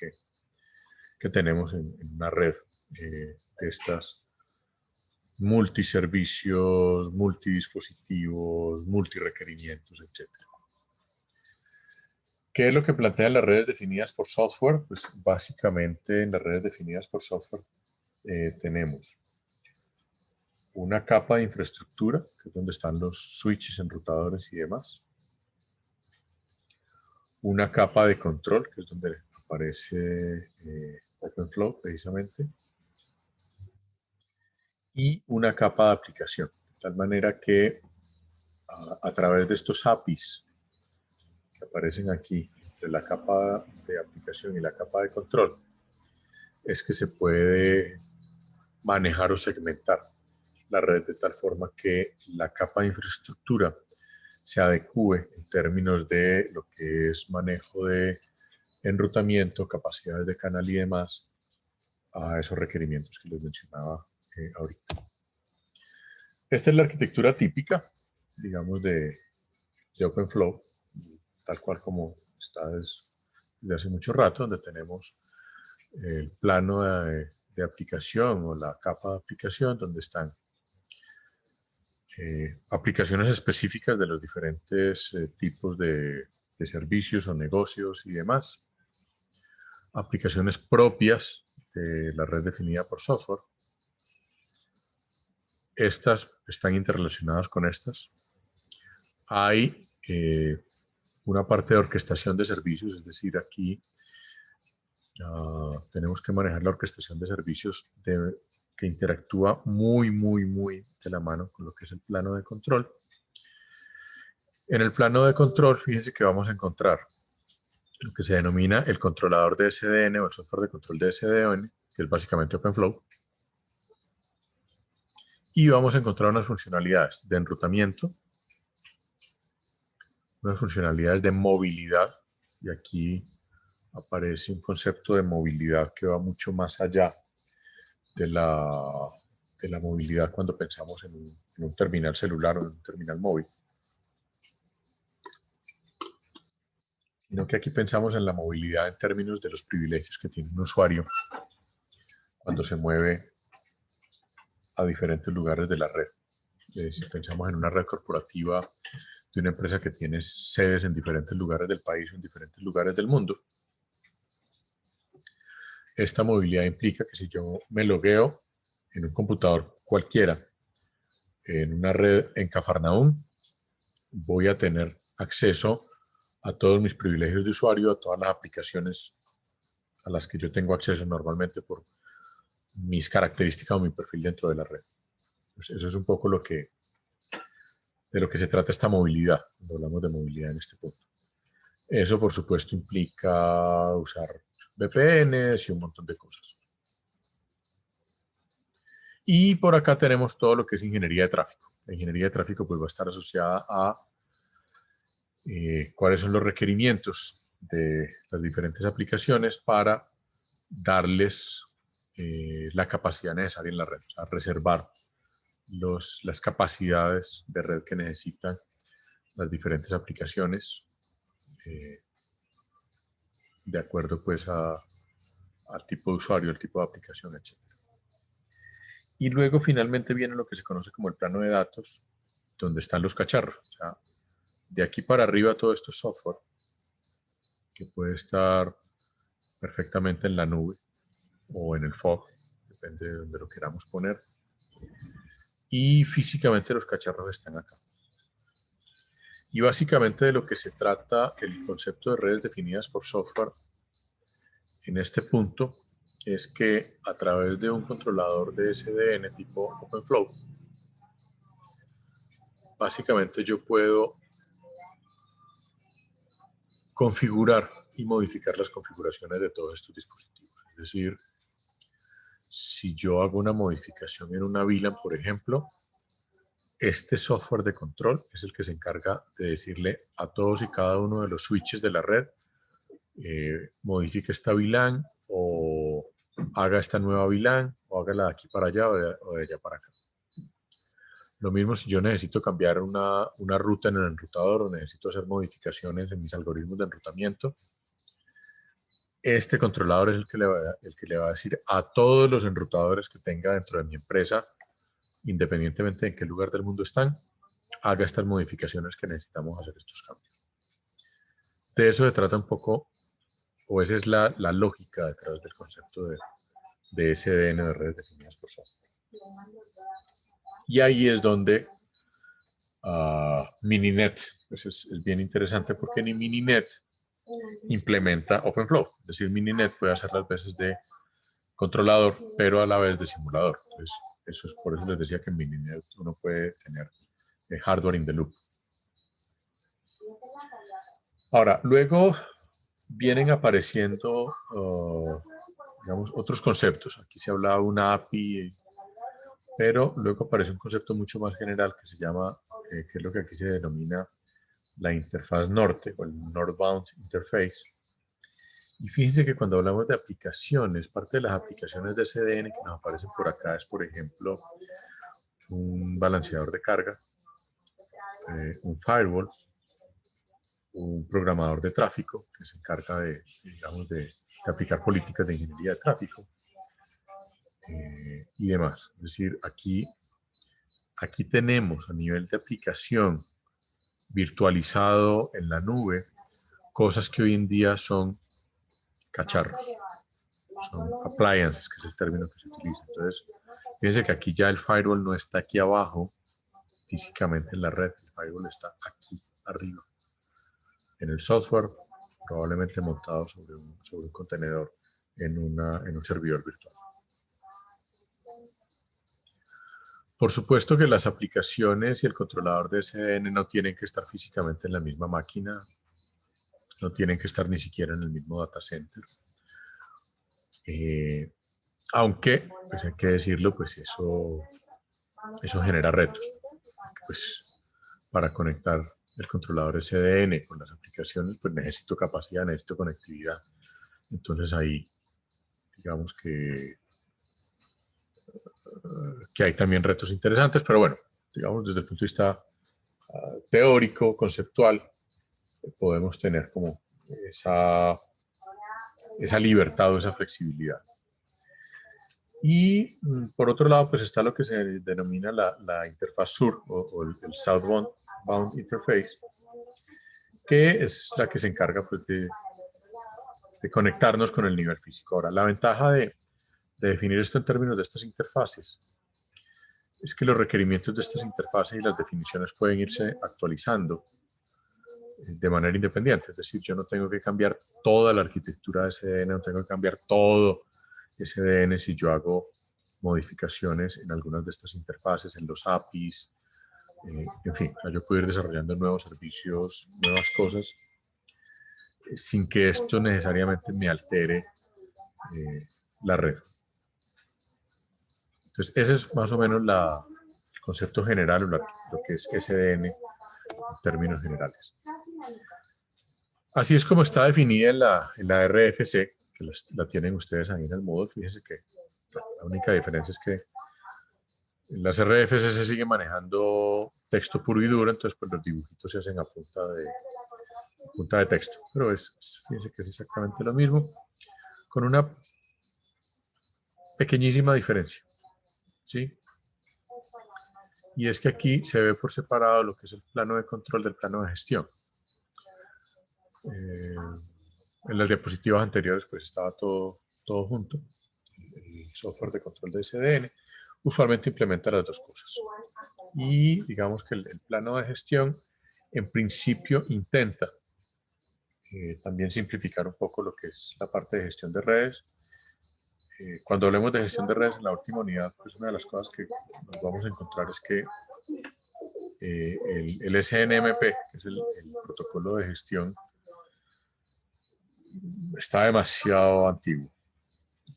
que tenemos en una red de estas multiservicios, multidispositivos, multirequerimientos, etc. ¿Qué es lo que plantean las redes definidas por software? Pues básicamente en las redes definidas por software tenemos una capa de infraestructura, que es donde están los switches, enrutadores y demás. Una capa de control, que es donde aparece OpenFlow precisamente. Y una capa de aplicación, de tal manera que a través de estos APIs que aparecen aquí, entre la capa de aplicación y la capa de control, es que se puede manejar o segmentar la red de tal forma que la capa de infraestructura se adecue en términos de lo que es manejo de enrutamiento, capacidades de canal y demás a esos requerimientos que les mencionaba ahorita. Esta es la arquitectura típica, digamos, de OpenFlow, tal cual como está desde hace mucho rato, donde tenemos el plano de aplicación o la capa de aplicación, donde están aplicaciones específicas de los diferentes tipos de servicios o negocios y demás, aplicaciones propias de la red definida por software. Estas están interrelacionadas con estas. Hay una parte de orquestación de servicios, es decir, aquí tenemos que manejar la orquestación de servicios que interactúa muy de la mano con lo que es el plano de control. En el plano de control, fíjense que vamos a encontrar lo que se denomina el controlador de SDN o el software de control de SDN, que es básicamente OpenFlow. Y vamos a encontrar unas funcionalidades de enrutamiento, unas funcionalidades de movilidad, y aquí aparece un concepto de movilidad que va mucho más allá de la movilidad cuando pensamos en un terminal celular o en un terminal móvil, sino que aquí pensamos en la movilidad en términos de los privilegios que tiene un usuario cuando se mueve a diferentes lugares de la red. Si pensamos en una red corporativa de una empresa que tiene sedes en diferentes lugares del país o en diferentes lugares del mundo, esta movilidad implica que si yo me logueo en un computador cualquiera, en una red en Cafarnaúm, voy a tener acceso a todos mis privilegios de usuario, a todas las aplicaciones a las que yo tengo acceso normalmente por mis características o mi perfil dentro de la red. Pues eso es un poco de lo que se trata esta movilidad, cuando hablamos de movilidad en este punto. Eso, por supuesto, implica usar VPNs y un montón de cosas. Y por acá tenemos todo lo que es ingeniería de tráfico. La ingeniería de tráfico pues, va a estar asociada a cuáles son los requerimientos de las diferentes aplicaciones para darles la capacidad necesaria en la red, o sea, reservar las capacidades de red que necesitan las diferentes aplicaciones de acuerdo pues al tipo de usuario, al tipo de aplicación, etc. Y luego finalmente viene lo que se conoce como el plano de datos, donde están los cacharros. O sea, de aquí para arriba todo esto es software que puede estar perfectamente en la nube o en el fog, depende de donde lo queramos poner. Y físicamente los cacharros están acá. Y básicamente de lo que se trata el concepto de redes definidas por software en este punto es que a través de un controlador de SDN tipo OpenFlow, básicamente yo puedo configurar y modificar las configuraciones de todos estos dispositivos. Es decir, si yo hago una modificación en una VLAN, por ejemplo, este software de control es el que se encarga de decirle a todos y cada uno de los switches de la red, modifique esta VLAN o haga esta nueva VLAN o hágala de aquí para allá o de allá para acá. Lo mismo si yo necesito cambiar una ruta en el enrutador o necesito hacer modificaciones en mis algoritmos de enrutamiento, este controlador es el que le va a decir a todos los enrutadores que tenga dentro de mi empresa, independientemente de en qué lugar del mundo están, haga estas modificaciones que necesitamos hacer estos cambios. De eso se trata un poco, o esa es la lógica detrás del concepto de SDN, de redes definidas por software. Y ahí es donde Mininet pues es bien interesante, porque ni Mininet implementa OpenFlow. Es decir, Mininet puede hacer las veces de controlador, pero a la vez de simulador. Entonces, eso es por eso les decía que en Mininet uno puede tener hardware in the loop. Ahora, luego vienen apareciendo, digamos, otros conceptos. Aquí se hablaba de una API, pero luego aparece un concepto mucho más general que se llama, que es lo que aquí se denomina la interfaz norte, o el Northbound Interface. Y fíjense que cuando hablamos de aplicaciones, parte de las aplicaciones de SDN que nos aparecen por acá es, por ejemplo, un balanceador de carga, un firewall, un programador de tráfico que se encarga de, digamos, de aplicar políticas de ingeniería de tráfico y demás. Es decir, aquí tenemos a nivel de aplicación virtualizado en la nube cosas que hoy en día son cacharros, son appliances, que es el término que se utiliza. Entonces, fíjense que aquí ya el firewall no está aquí abajo físicamente en la red, el firewall está aquí arriba en el software, probablemente montado sobre un contenedor en un servidor virtual. Por supuesto que las aplicaciones y el controlador de SDN no tienen que estar físicamente en la misma máquina, no tienen que estar ni siquiera en el mismo data center. Aunque, pues hay que decirlo, pues eso genera retos. Pues para conectar el controlador SDN con las aplicaciones, pues necesito capacidad, necesito conectividad. Entonces ahí, digamos que hay también retos interesantes, pero bueno, digamos desde el punto de vista teórico, conceptual, podemos tener como esa libertad o esa flexibilidad. Y por otro lado, pues está lo que se denomina la interfaz sur o el Southbound Interface, que es la que se encarga pues, de conectarnos con el nivel físico. Ahora, la ventaja de definir esto en términos de estas interfaces es que los requerimientos de estas interfaces y las definiciones pueden irse actualizando de manera independiente. Es decir, yo no tengo que cambiar toda la arquitectura de SDN, no tengo que cambiar todo SDN si yo hago modificaciones en algunas de estas interfaces, en los APIs, en fin, o sea, yo puedo ir desarrollando nuevos servicios, nuevas cosas, sin que esto necesariamente me altere la red. Entonces, ese es más o menos el concepto general, lo que es SDN en términos generales. Así es como está definida en la RFC, que la tienen ustedes ahí en el Moodle. Fíjense que la única diferencia es que en las RFC se sigue manejando texto puro y duro, entonces pues los dibujitos se hacen a punta de texto. Pero fíjense que es exactamente lo mismo, con una pequeñísima diferencia, ¿sí? Y es que aquí se ve por separado lo que es el plano de control del plano de gestión. En las diapositivas anteriores pues estaba todo junto. El software de control de SDN usualmente implementa las dos cosas. Y digamos que el plano de gestión en principio intenta también simplificar un poco lo que es la parte de gestión de redes. Cuando hablemos de gestión de redes en la última unidad, pues una de las cosas que nos vamos a encontrar es que el SNMP, que es el protocolo de gestión, está demasiado antiguo.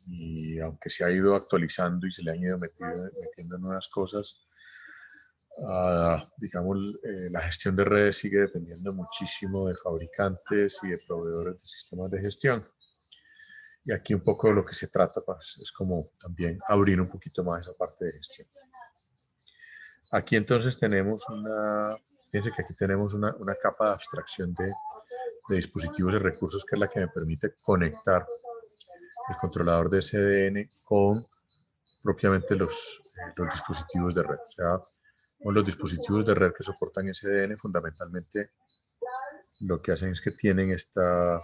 Y aunque se ha ido actualizando y se le han ido metiendo nuevas cosas, digamos, la gestión de redes sigue dependiendo muchísimo de fabricantes y de proveedores de sistemas de gestión. Y aquí un poco de lo que se trata pues, es como también abrir un poquito más esa parte de gestión. Aquí entonces tenemos fíjense que aquí tenemos una capa de abstracción de dispositivos y recursos que es la que me permite conectar el controlador de SDN con propiamente los dispositivos de red. O sea, con los dispositivos de red que soportan SDN, fundamentalmente lo que hacen es que tienen esta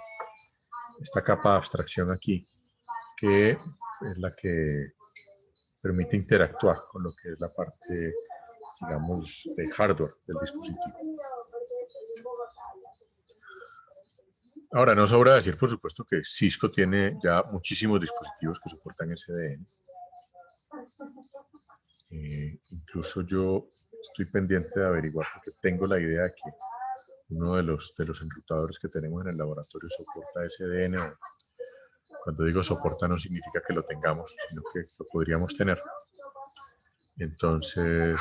capa de abstracción aquí, que es la que permite interactuar con lo que es la parte, digamos, de hardware del dispositivo. Ahora, no sobra decir, por supuesto, que Cisco tiene ya muchísimos dispositivos que soportan SDN. Incluso yo estoy pendiente de averiguar, porque tengo la idea de que uno de los enrutadores que tenemos en el laboratorio soporta SDN. Cuando digo soporta no significa que lo tengamos, sino que lo podríamos tener. Entonces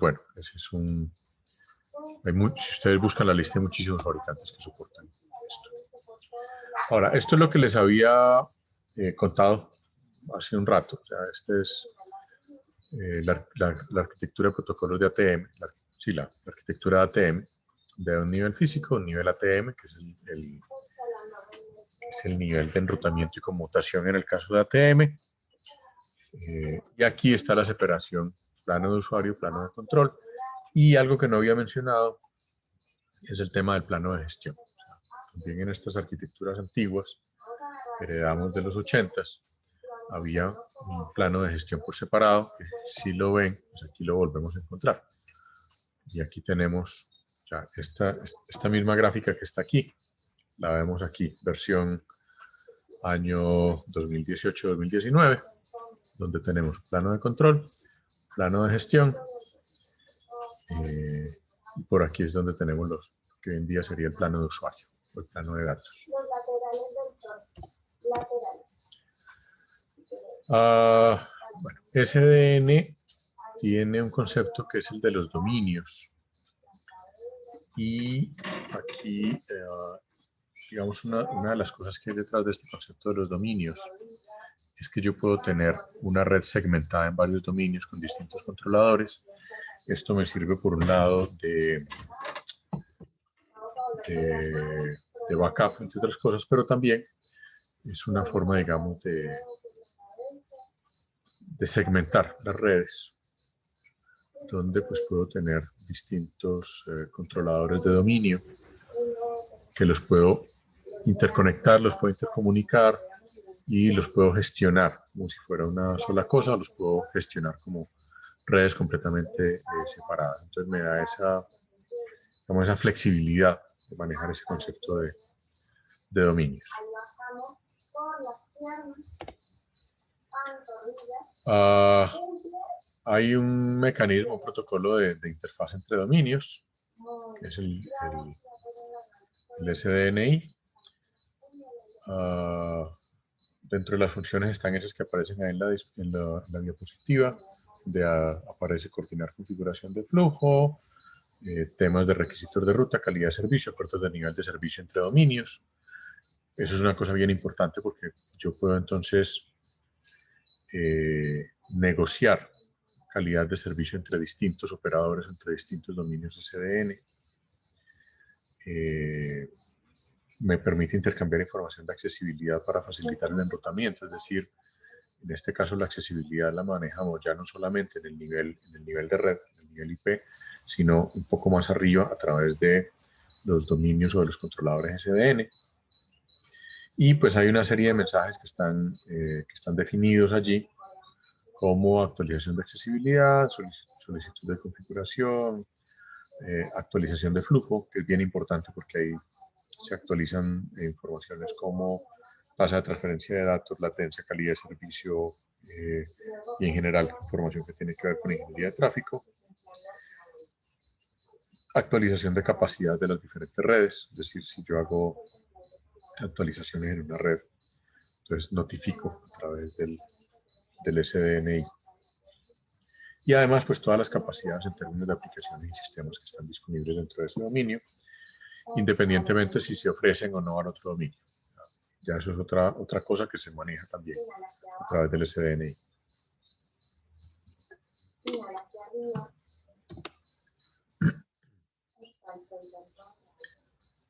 bueno, ese es si ustedes buscan la lista, hay muchísimos fabricantes que soportan esto. Ahora, esto es lo que les había contado hace un rato. O sea, este es la arquitectura de protocolos de ATM, la arquitectura de ATM de un nivel físico, un nivel ATM, que es el nivel de enrutamiento y conmutación en el caso de ATM. Y aquí está la separación, plano de usuario, plano de control. Y algo que no había mencionado es el tema del plano de gestión. También en estas arquitecturas antiguas, heredamos de los 80s, había un plano de gestión por separado, que si lo ven, pues aquí lo volvemos a encontrar. Y aquí tenemos ya esta misma gráfica que está aquí, la vemos aquí, versión año 2018-2019, donde tenemos plano de control, plano de gestión, y por aquí es donde tenemos lo que hoy en día sería el plano de usuario, o el plano de datos. Bueno, SDN tiene un concepto que es el de los dominios. Y aquí, digamos, una de las cosas que hay detrás de este concepto de los dominios es que yo puedo tener una red segmentada en varios dominios con distintos controladores. Esto me sirve por un lado de backup, entre otras cosas, pero también es una forma, digamos, de segmentar las redes, donde pues puedo tener distintos controladores de dominio que los puedo interconectar, los puedo intercomunicar y los puedo gestionar como si fuera una sola cosa, los puedo gestionar como redes completamente separadas. Entonces me da esa flexibilidad de manejar ese concepto de dominios. Hay un mecanismo, un protocolo de interfaz entre dominios, que es el SDNI. Dentro de las funciones están esas que aparecen ahí en la diapositiva, donde aparece coordinar configuración de flujo, temas de requisitos de ruta, calidad de servicio, acuerdos de nivel de servicio entre dominios. Eso es una cosa bien importante porque yo puedo entonces negociar calidad de servicio entre distintos operadores, entre distintos dominios SDN. Me permite intercambiar información de accesibilidad para facilitar el enrutamiento, es decir, en este caso la accesibilidad la manejamos ya no solamente en el nivel de red, en el nivel IP, sino un poco más arriba a través de los dominios o de los controladores SDN. Y pues hay una serie de mensajes que están definidos allí, como actualización de accesibilidad, solicitud de configuración, actualización de flujo, que es bien importante porque ahí se actualizan informaciones como tasa de transferencia de datos, latencia, calidad de servicio y en general información que tiene que ver con ingeniería de tráfico. Actualización de capacidad de las diferentes redes, es decir, si yo hago actualizaciones en una red, entonces notifico a través del SDNI. Y además, pues todas las capacidades en términos de aplicaciones y sistemas que están disponibles dentro de ese dominio, independientemente si se ofrecen o no al otro dominio. Ya eso es otra cosa que se maneja también a través del SDNI.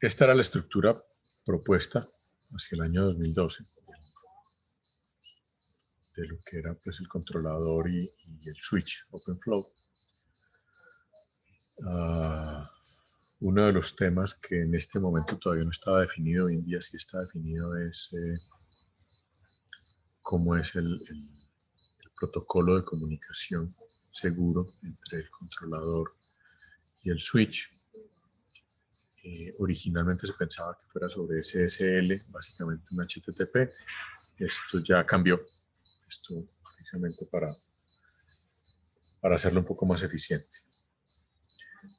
Esta era la estructura propuesta hacia el año 2012 de lo que era pues, el controlador y el switch OpenFlow. Uno de los temas que en este momento todavía no estaba definido, hoy en día sí está definido, es cómo es el protocolo de comunicación seguro entre el controlador y el switch. Originalmente se pensaba que fuera sobre SSL, básicamente un HTTP. Esto ya cambió, esto precisamente para hacerlo un poco más eficiente.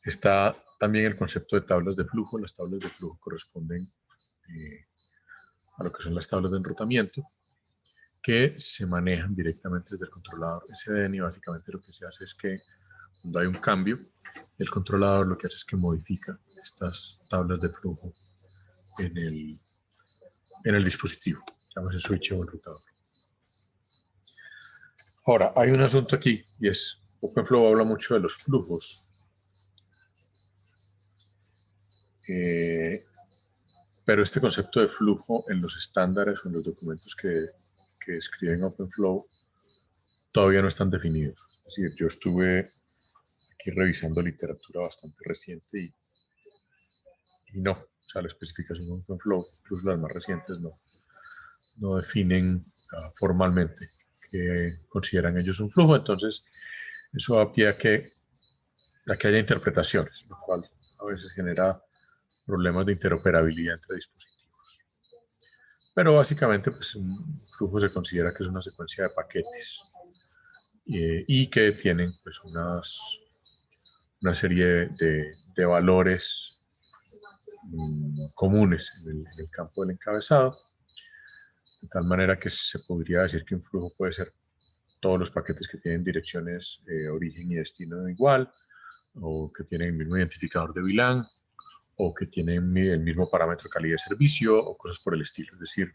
Está también el concepto de tablas de flujo. Las tablas de flujo corresponden a lo que son las tablas de enrutamiento, que se manejan directamente desde el controlador SDN. Y básicamente lo que se hace es que cuando hay un cambio, el controlador lo que hace es que modifica estas tablas de flujo en el dispositivo, llámese switch o enrutador. Ahora, hay un asunto aquí y es, OpenFlow habla mucho de los flujos. Pero este concepto de flujo en los estándares o en los documentos que escriben OpenFlow todavía no están definidos. Es decir, yo estuve aquí revisando literatura bastante reciente y no, o sea, la especificación de OpenFlow, incluso las más recientes, no definen formalmente que consideran ellos un flujo. Entonces, eso da pie a que haya interpretaciones, lo cual a veces genera problemas de interoperabilidad entre dispositivos. Pero básicamente, pues, un flujo se considera que es una secuencia de paquetes y que tienen pues, una serie de valores comunes en el campo del encabezado, de tal manera que se podría decir que un flujo puede ser todos los paquetes que tienen direcciones origen y destino igual, o que tienen el mismo identificador de VLAN, o que tienen el mismo parámetro calidad de servicio, o cosas por el estilo. Es decir,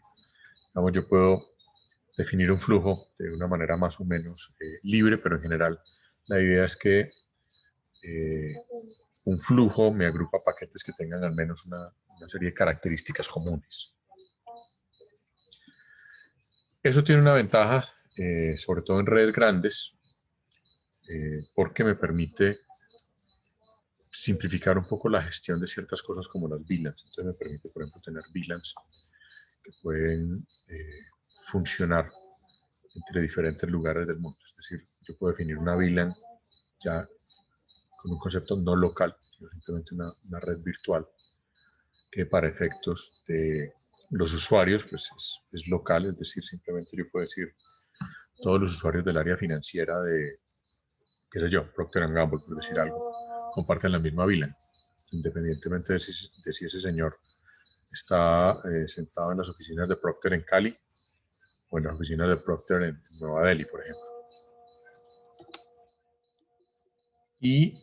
digamos, yo puedo definir un flujo de una manera más o menos libre, pero en general la idea es que un flujo me agrupa paquetes que tengan al menos una serie de características comunes. Eso tiene una ventaja, sobre todo en redes grandes, porque me permite simplificar un poco la gestión de ciertas cosas como las VLANs. Entonces me permite, por ejemplo, tener VLANs que pueden funcionar entre diferentes lugares del mundo. Es decir, yo puedo definir una VLAN ya con un concepto no local, sino simplemente una red virtual que para efectos de los usuarios pues es local, es decir, simplemente yo puedo decir todos los usuarios del área financiera de, qué sé yo, Procter & Gamble, por decir algo, comparten la misma VLAN. independientemente de si ese señor está sentado en las oficinas de Procter en Cali o en las oficinas de Procter en Nueva Delhi, por ejemplo. Y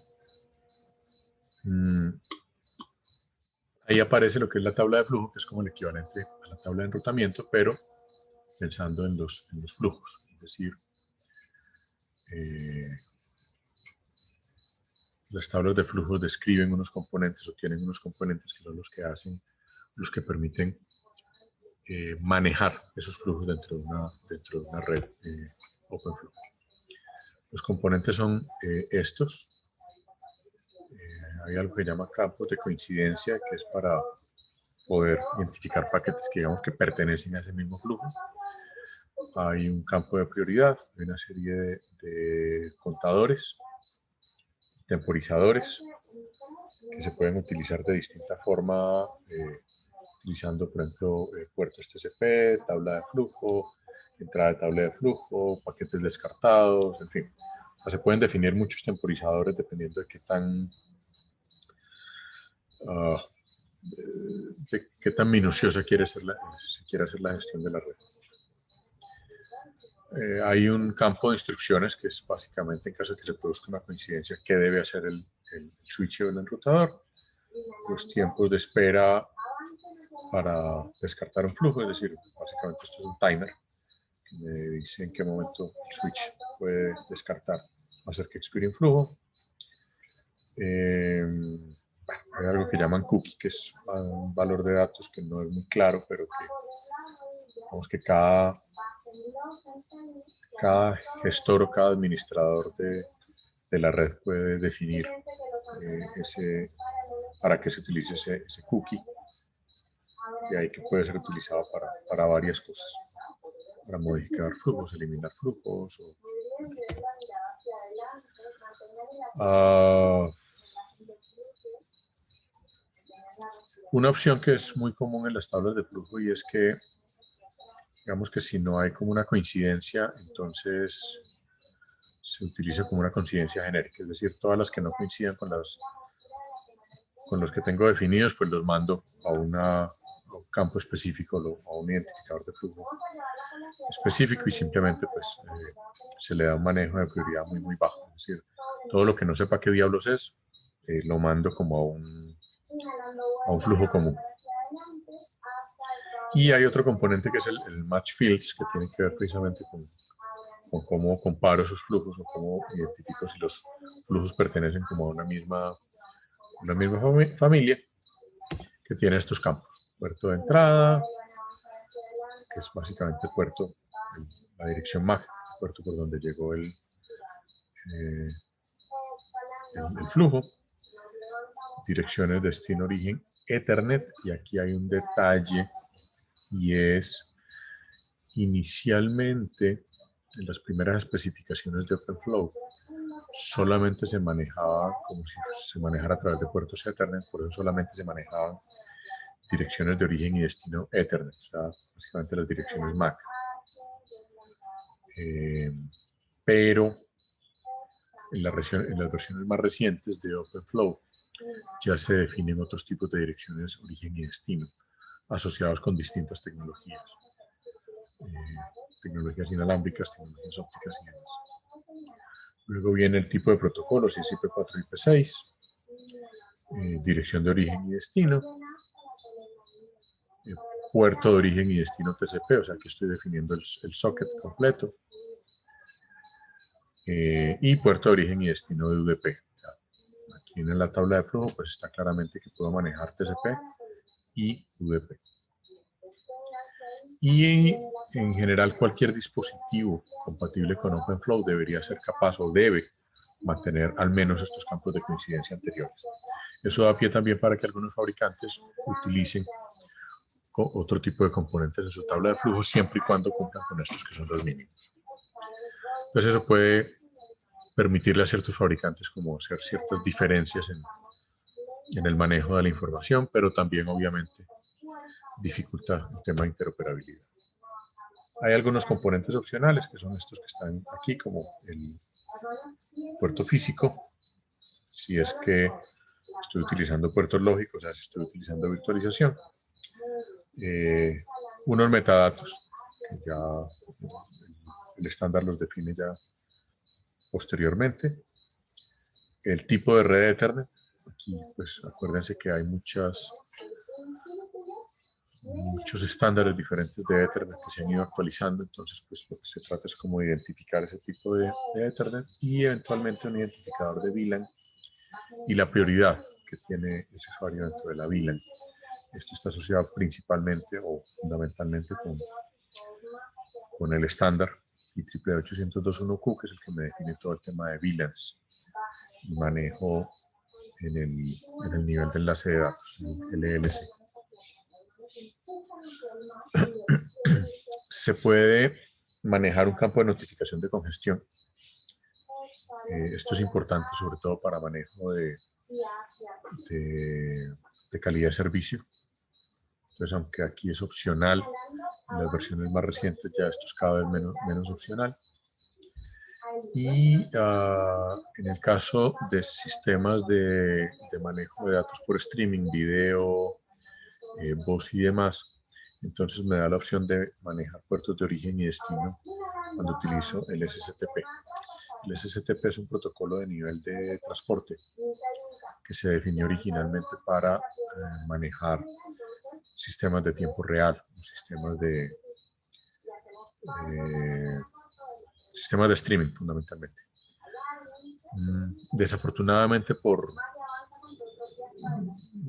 ahí aparece lo que es la tabla de flujo, que es como el equivalente a la tabla de enrutamiento, pero pensando en los flujos. Es decir, las tablas de flujos describen unos componentes o tienen unos componentes que son los que hacen, los que permiten manejar esos flujos dentro de una red OpenFlow. Los componentes son estos. Hay algo que se llama campos de coincidencia, que es para poder identificar paquetes que digamos que pertenecen a ese mismo flujo. Hay un campo de prioridad, hay una serie de contadores, temporizadores, que se pueden utilizar de distinta forma, utilizando, por ejemplo, puertos TCP, tabla de flujo, entrada de tabla de flujo, paquetes descartados, en fin. O sea, se pueden definir muchos temporizadores dependiendo de qué tan minuciosa se quiere hacer la gestión de la red. Hay un campo de instrucciones que es básicamente en caso de que se produzca una coincidencia qué debe hacer el switch o el enrutador, los tiempos de espera para descartar un flujo, es decir, básicamente esto es un timer que me dice en qué momento el switch puede descartar, hacer que expire un flujo. Hay algo que llaman cookie, que es un valor de datos que no es muy claro, pero que digamos que cada gestor o cada administrador de la red puede definir para qué se utilice ese cookie, y ahí que puede ser utilizado para varias cosas, para modificar flujos, eliminar flujos. Una opción que es muy común en las tablas de flujo y es que, digamos que si no hay como una coincidencia, entonces se utiliza como una coincidencia genérica, es decir, todas las que no coincidan con los que tengo definidos, pues los mando a un campo específico, a un identificador de flujo específico, y simplemente pues se le da un manejo de prioridad muy, muy bajo. Es decir, todo lo que no sepa qué diablos es, lo mando como a un flujo común. Y hay otro componente que es el match fields, que tiene que ver precisamente con cómo comparo esos flujos o cómo identifico si los flujos pertenecen como a una misma familia, que tiene estos campos. Puerto de entrada, que es básicamente la dirección MAC, el puerto por donde llegó el flujo. Direcciones destino origen Ethernet, y aquí hay un detalle, y es inicialmente en las primeras especificaciones de OpenFlow solamente se manejaba como si se manejara a través de puertos Ethernet, por eso solamente se manejaban direcciones de origen y destino Ethernet, o sea, básicamente las direcciones MAC. Pero en las versiones más recientes de OpenFlow ya se definen otros tipos de direcciones origen y destino asociados con distintas tecnologías. Tecnologías inalámbricas, tecnologías ópticas y demás. Luego viene el tipo de protocolo, si es IP4 o IP6, dirección de origen y destino, puerto de origen y destino TCP, o sea, aquí estoy definiendo el socket completo, y puerto de origen y destino de UDP. Aquí en la tabla de flujo pues está claramente que puedo manejar TCP y UDP. Y en general cualquier dispositivo compatible con OpenFlow debería ser capaz o debe mantener al menos estos campos de coincidencia anteriores. Eso da pie también para que algunos fabricantes utilicen otro tipo de componentes en su tabla de flujo, siempre y cuando cumplan con estos que son los mínimos. Entonces eso puede permitirle a ciertos fabricantes como hacer ciertas diferencias en el manejo de la información, pero también obviamente dificulta el tema de interoperabilidad. Hay algunos componentes opcionales que son estos que están aquí, como el puerto físico, si es que estoy utilizando puertos lógicos, o sea, si estoy utilizando virtualización. Unos metadatos, que ya el estándar los define ya posteriormente. El tipo de red Ethernet. Aquí, pues, acuérdense que hay muchos estándares diferentes de Ethernet que se han ido actualizando, entonces pues lo que se trata es como identificar ese tipo de Ethernet y eventualmente un identificador de VLAN y la prioridad que tiene ese usuario dentro de la VLAN. Esto está asociado principalmente o fundamentalmente con el estándar IEEE 802.1q, que es el que me define todo el tema de VLANs y manejo en el nivel de enlace de datos, el LLC. Se puede manejar un campo de notificación de congestión. Esto es importante sobre todo para manejo de calidad de servicio. Entonces, aunque aquí es opcional, en las versiones más recientes ya esto es cada vez menos opcional. Y en el caso de sistemas de manejo de datos por streaming, video, voz y demás, entonces me da la opción de manejar puertos de origen y destino cuando utilizo el SSTP. El SSTP es un protocolo de nivel de transporte que se definió originalmente para manejar sistemas de tiempo real, sistemas de streaming fundamentalmente. Desafortunadamente, por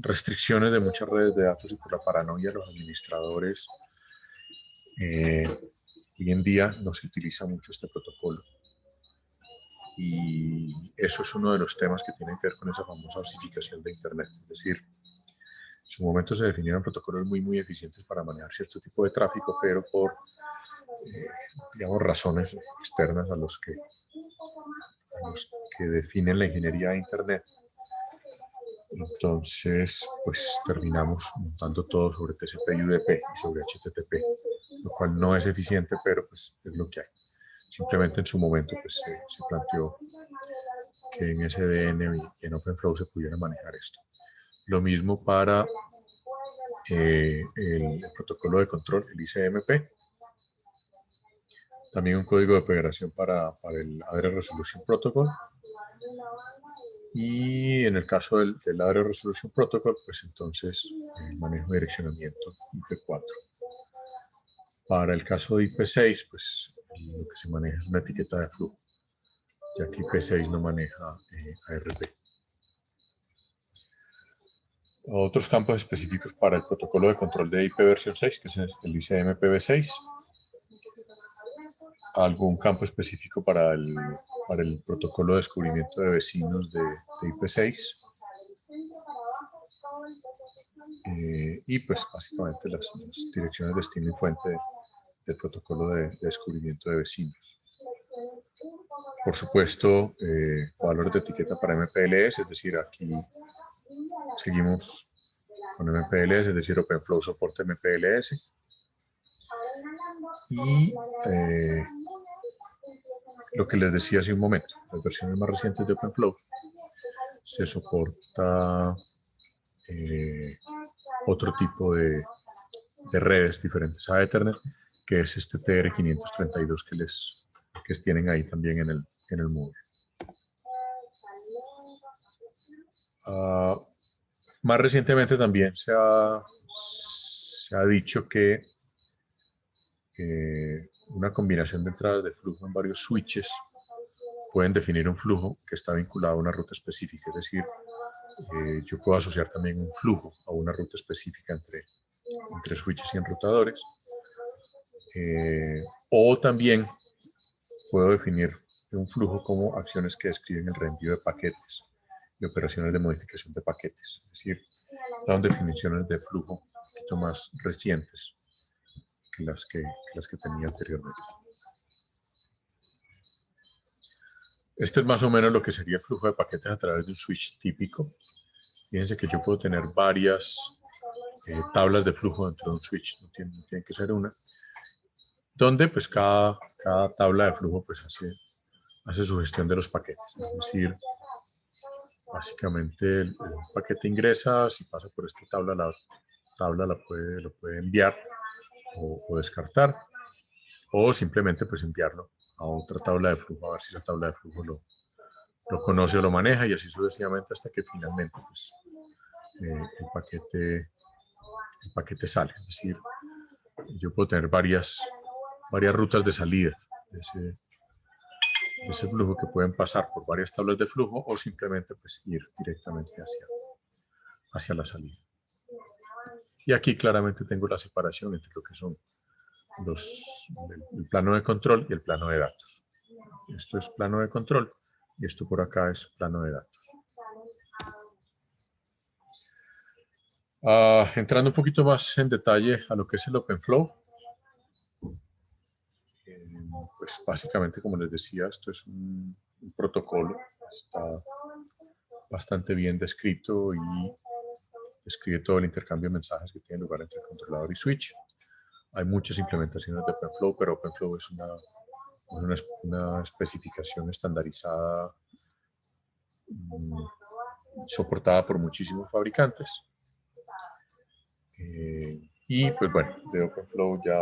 restricciones de muchas redes de datos y por la paranoia de los administradores, hoy en día no se utiliza mucho este protocolo. Y eso es uno de los temas que tienen que ver con esa famosa osificación de Internet. Es decir, en su momento se definieron protocolos muy eficientes para manejar cierto tipo de tráfico, pero por, digamos, razones externas a los que definen la ingeniería de Internet. Entonces, pues terminamos montando todo sobre TCP/UDP y sobre HTTP, lo cual no es eficiente, pero pues es lo que hay. Simplemente en su momento pues, se planteó que en SDN y en OpenFlow se pudiera manejar esto. Lo mismo para el protocolo de control, el ICMP. También un código de operación para el Address Resolution Protocol. Y en el caso del Address Resolution Protocol, pues entonces el manejo de direccionamiento IP4. Para el caso de IP6, pues lo que se maneja es una etiqueta de flujo, ya que IP6 no maneja ARP. Otros campos específicos para el protocolo de control de IP versión 6, que es el ICMPv6. Algún campo específico para el protocolo de descubrimiento de vecinos de IP6. Y pues básicamente las direcciones de destino y fuente del protocolo de descubrimiento de vecinos. Por supuesto, valores de etiqueta para MPLS, es decir, aquí seguimos con MPLS, es decir, OpenFlow soporta MPLS. Y lo que les decía hace un momento, las versiones más recientes de OpenFlow se soporta otro tipo de redes diferentes a Ethernet, que es este TR532 que tienen ahí también en el módulo. Más recientemente también se ha dicho que una combinación de entradas de flujo en varios switches pueden definir un flujo que está vinculado a una ruta específica. Es decir, yo puedo asociar también un flujo a una ruta específica entre switches y enrutadores. O también puedo definir un flujo como acciones que describen el reenvío de paquetes y operaciones de modificación de paquetes. Es decir, son definiciones de flujo un poquito más recientes que las que tenía anteriormente. Este es más o menos lo que sería el flujo de paquetes a través de un switch típico. Fíjense que yo puedo tener varias tablas de flujo dentro de un switch, no tiene que ser una, donde pues cada tabla de flujo pues hace su gestión de los paquetes. Es decir, básicamente el paquete ingresa, si pasa por esta tabla, la tabla lo puede enviar o descartar, o simplemente pues enviarlo a otra tabla de flujo, a ver si esa tabla de flujo lo conoce o lo maneja, y así sucesivamente hasta que finalmente pues, el paquete sale. Es decir, yo puedo tener varias rutas de salida de ese flujo, que pueden pasar por varias tablas de flujo o simplemente pues, ir directamente hacia la salida. Y aquí claramente tengo la separación entre lo que son el plano de control y el plano de datos. Esto es plano de control y esto por acá es plano de datos. Entrando un poquito más en detalle a lo que es el OpenFlow, pues básicamente, como les decía, esto es un protocolo, está bastante bien descrito y describe todo el intercambio de mensajes que tiene lugar entre el controlador y switch. Hay muchas implementaciones de OpenFlow, pero OpenFlow es una especificación estandarizada soportada por muchísimos fabricantes. Y pues bueno, de OpenFlow ya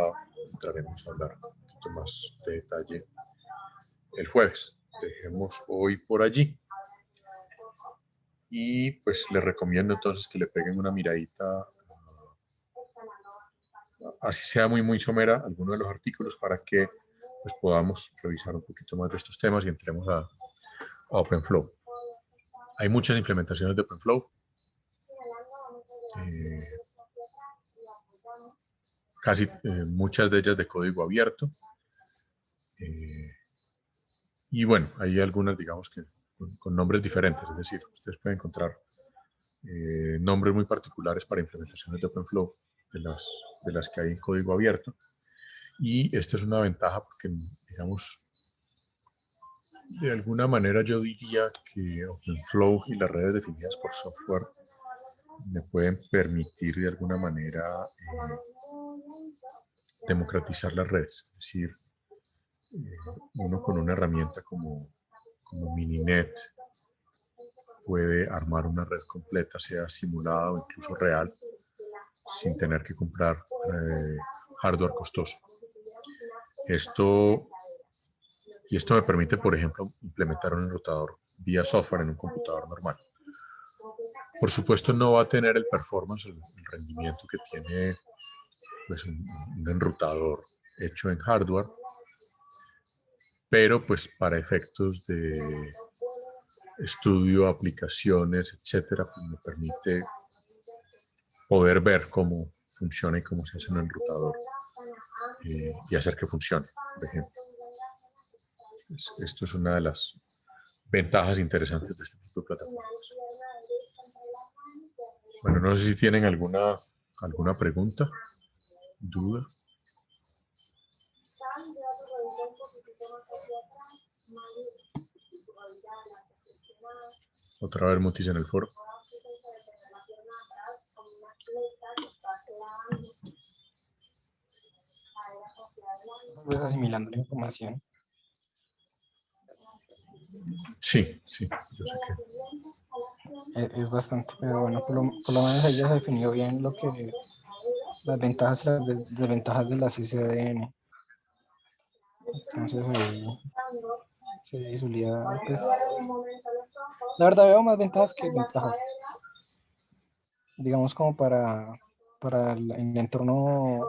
entraremos a hablar un poquito más de detalle el jueves. Dejemos hoy por allí. Y pues les recomiendo entonces que le peguen una miradita, así sea muy somera, a alguno de los artículos, para que pues, podamos revisar un poquito más de estos temas y entremos a OpenFlow. Hay muchas implementaciones de OpenFlow. Muchas de ellas de código abierto. Y bueno, hay algunas, digamos que con nombres diferentes, es decir, ustedes pueden encontrar nombres muy particulares para implementaciones de OpenFlow de las que hay en código abierto. Y esta es una ventaja porque, digamos, de alguna manera yo diría que OpenFlow y las redes definidas por software me pueden permitir de alguna manera democratizar las redes. Es decir, uno con una herramienta como Mininet puede armar una red completa, sea simulada o incluso real, sin tener que comprar hardware costoso. Esto me permite, por ejemplo, implementar un enrutador vía software en un computador normal. Por supuesto, no va a tener el performance, el rendimiento que tiene pues, un enrutador hecho en hardware, pero pues para efectos de estudio, aplicaciones, etcétera, pues, me permite poder ver cómo funciona y cómo se hace un enrutador y hacer que funcione, por ejemplo. Esto es una de las ventajas interesantes de este tipo de plataformas. Bueno, no sé si tienen alguna pregunta, duda. Otra vez Mutis en el foro. Pues asimilando la información. Sí, yo sé que... Es bastante, pero bueno, por lo menos ahí ya se definió bien las ventajas y las desventajas de la CCDN. Entonces ahí se visualiza, pues, la verdad veo más ventajas que ventajas. Digamos como para el entorno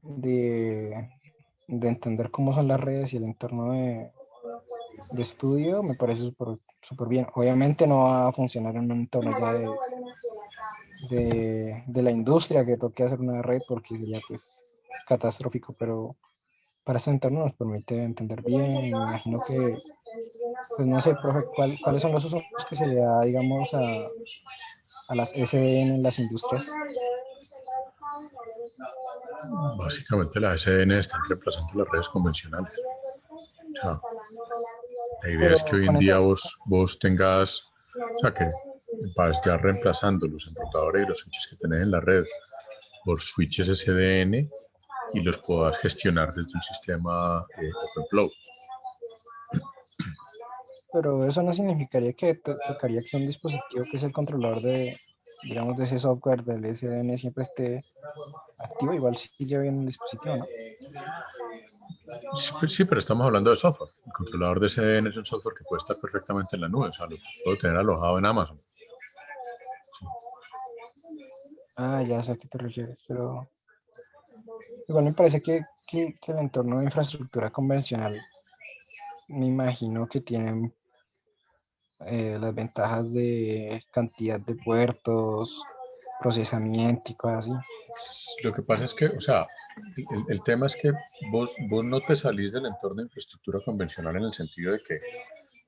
de entender cómo son las redes y el entorno de estudio, me parece súper bien. Obviamente no va a funcionar en un entorno ya de la industria que toque hacer una red porque sería pues catastrófico, pero para ese entorno nos permite entender bien y me imagino que, pues no sé, profe, ¿cuáles son los usos que se le da, digamos, a las SDN en las industrias? Básicamente las SDN están reemplazando las redes convencionales. O sea, la idea es que hoy en día vos tengas, o sea, que vas ya reemplazando los enrutadores y los switches que tenés en la red por switches SDN y los puedas gestionar desde un sistema OpenFlow. Pero eso no significaría que tocaría que un dispositivo que es el controlador de, digamos, de ese software del SDN siempre esté activo, igual sigue bien el dispositivo, ¿no? Sí, sí, pero estamos hablando de software. El controlador de CDN es un software que puede estar perfectamente en la nube, o sea, lo puedo tener alojado en Amazon. Ah, ya sé a qué te refieres, pero igual me parece que el entorno de infraestructura convencional, me imagino que tienen las ventajas de cantidad de puertos, procesamiento y cosas así. Lo que pasa es que, o sea, el tema es que vos no te salís del entorno de infraestructura convencional en el sentido de que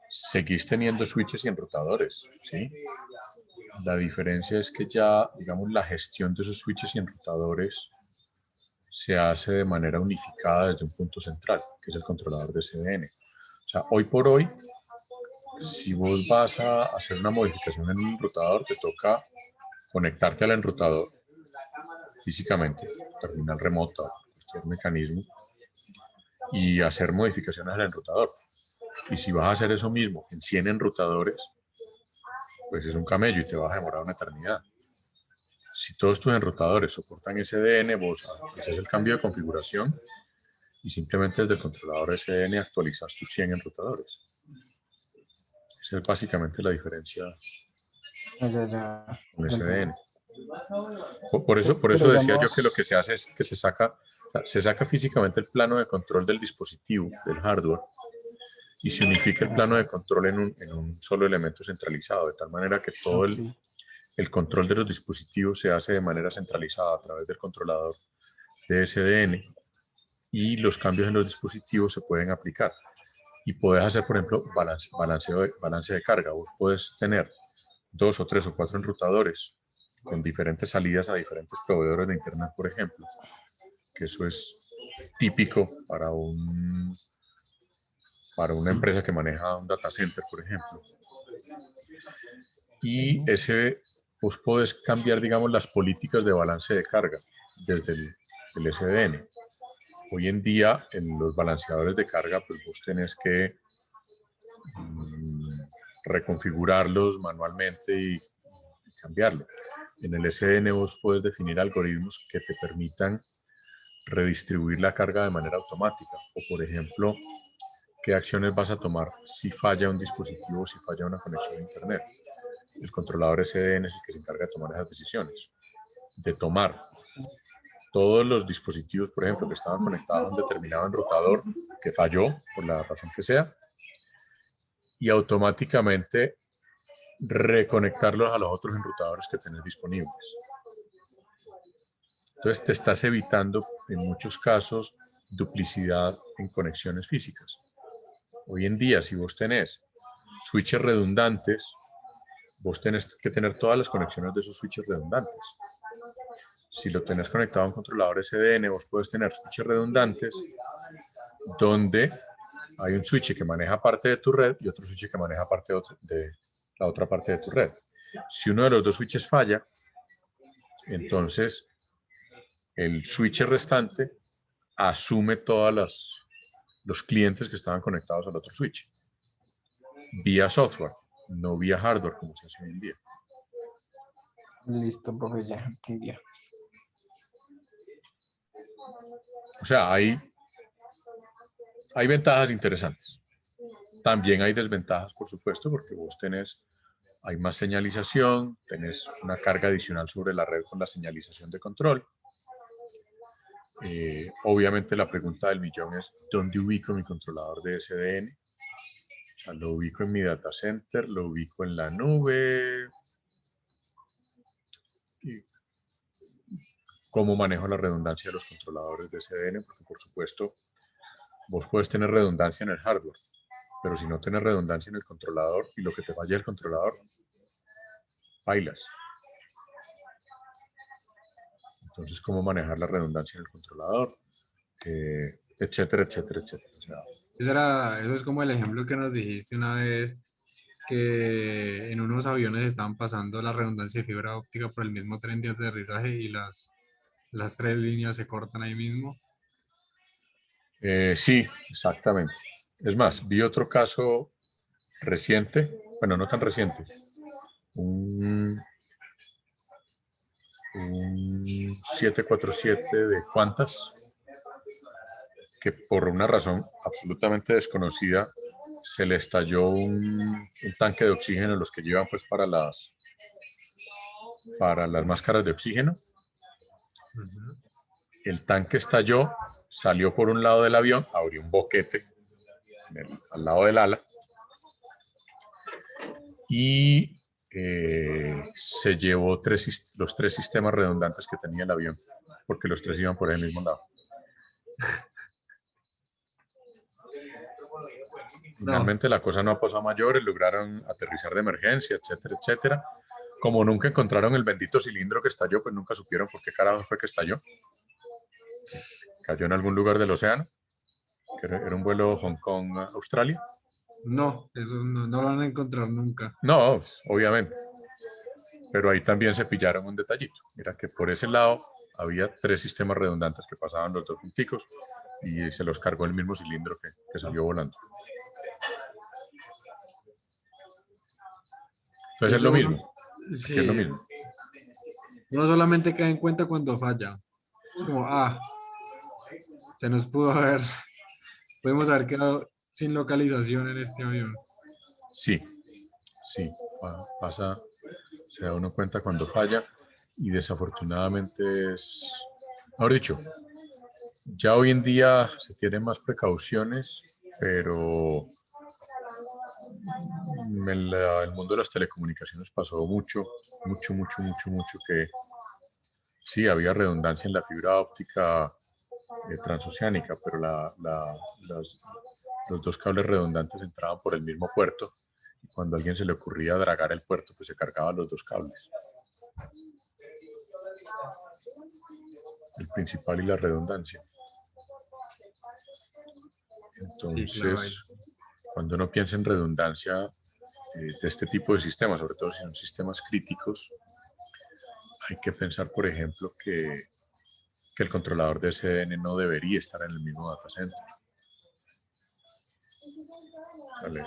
seguís teniendo switches y enrutadores, ¿sí? La diferencia es que ya, digamos, la gestión de esos switches y enrutadores se hace de manera unificada desde un punto central, que es el controlador de CDN. O sea, hoy por hoy, si vos vas a hacer una modificación en un enrutador, te toca conectarte al enrutador físicamente, terminal remota, cualquier mecanismo, y hacer modificaciones al enrutador. Y si vas a hacer eso mismo en 100 enrutadores, pues es un camello y te vas a demorar una eternidad. Si todos tus enrutadores soportan SDN, vos haces el cambio de configuración y simplemente desde el controlador SDN actualizas tus 100 enrutadores. Esa es básicamente la diferencia Ah, ya con lo SDN. entiendo. Por Pero eso decía yo que lo que digamos, se hace es que se saca físicamente el plano de control del dispositivo, del hardware, y se unifica el plano de ajá, control en un solo elemento centralizado, de tal manera que todo ok. el control de los dispositivos se hace de manera centralizada a través del controlador de SDN y los cambios en los dispositivos se pueden aplicar. Y puedes hacer, por ejemplo, balance de carga. Vos puedes tener 2 o 3 o 4 enrutadores con diferentes salidas a diferentes proveedores de Internet, por ejemplo, que eso es típico para una empresa que maneja un data center, por ejemplo. Y Ujú. vos podés cambiar, digamos, las políticas de balance de carga desde el SDN. Hoy en día, en los balanceadores de carga, pues vos tenés que reconfigurarlos manualmente y cambiarlo. En el SDN vos puedes definir algoritmos que te permitan redistribuir la carga de manera automática. O, por ejemplo, qué acciones vas a tomar si falla un dispositivo o si falla una conexión a Internet. El controlador SDN es el que se encarga de tomar esas decisiones, de tomar todos los dispositivos, por ejemplo, que estaban conectados a un determinado enrutador que falló por la razón que sea, y automáticamente reconectarlos a los otros enrutadores que tenés disponibles. Entonces te estás evitando en muchos casos duplicidad en conexiones físicas. Hoy en día, si vos tenés switches redundantes, vos tenés que tener todas las conexiones de esos switches redundantes. Si lo tenés conectado a un controlador SDN, vos puedes tener switches redundantes donde hay un switch que maneja parte de tu red y otro switch que maneja parte de la otra parte de tu red. Si uno de los dos switches falla, entonces el switch restante asume todos los clientes que estaban conectados al otro switch, vía software, no vía hardware como se hace hoy en día. Listo, profe, ya entendí. O sea, hay ventajas interesantes. También hay desventajas, por supuesto, porque hay más señalización, tenés una carga adicional sobre la red con la señalización de control. Obviamente la pregunta del millón es, ¿dónde ubico mi controlador de SDN? O sea, lo ubico en mi data center, lo ubico en la nube. Y ¿cómo manejo la redundancia de los controladores de SDN? Porque por supuesto, vos puedes tener redundancia en el hardware, pero si no tienes redundancia en el controlador y lo que te falla el controlador, bailas. Entonces, ¿cómo manejar la redundancia en el controlador? Etcétera, etcétera, etcétera. O sea, Eso es como el ejemplo que nos dijiste una vez, que en unos aviones estaban pasando la redundancia de fibra óptica por el mismo tren de aterrizaje y las tres líneas se cortan ahí mismo. sí, exactamente. Es más, vi otro caso reciente, bueno, no tan reciente, un 747 de Qantas, que por una razón absolutamente desconocida se le estalló un tanque de oxígeno, los que llevan pues para las máscaras de oxígeno. El tanque estalló, salió por un lado del avión, abrió un boquete al lado del ala y se llevó los 3 sistemas redundantes que tenía el avión, porque los 3 iban por el mismo lado. Finalmente la cosa no pasó a mayores, lograron aterrizar de emergencia, etcétera, etcétera. Como nunca encontraron el bendito cilindro que estalló, pues nunca supieron por qué carajo fue que estalló. Cayó en algún lugar del océano, que era un vuelo Hong Kong-Australia. No, eso no lo van a encontrar nunca. No, pues, obviamente. Pero ahí también se pillaron un detallito. Mira que por ese lado había 3 sistemas redundantes que pasaban los 2 punticos y se los cargó el mismo cilindro que salió volando. Entonces es lo mismo. Sí, Aquí es lo mismo. uno solamente cae en cuenta cuando falla. Es como, se nos pudimos haber quedado sin localización en este avión. Sí, pasa, se da uno cuenta cuando falla y desafortunadamente es, mejor dicho, ya hoy en día se tienen más precauciones, pero en el mundo de las telecomunicaciones pasó mucho que sí, había redundancia en la fibra óptica transoceánica, pero los 2 cables redundantes entraban por el mismo puerto y cuando a alguien se le ocurría dragar el puerto, pues se cargaban los 2 cables. El principal y la redundancia. Entonces, sí, claro, cuando uno piensa en redundancia de este tipo de sistemas, sobre todo si son sistemas críticos, hay que pensar, por ejemplo, que el controlador de SDN no debería estar en el mismo data center. El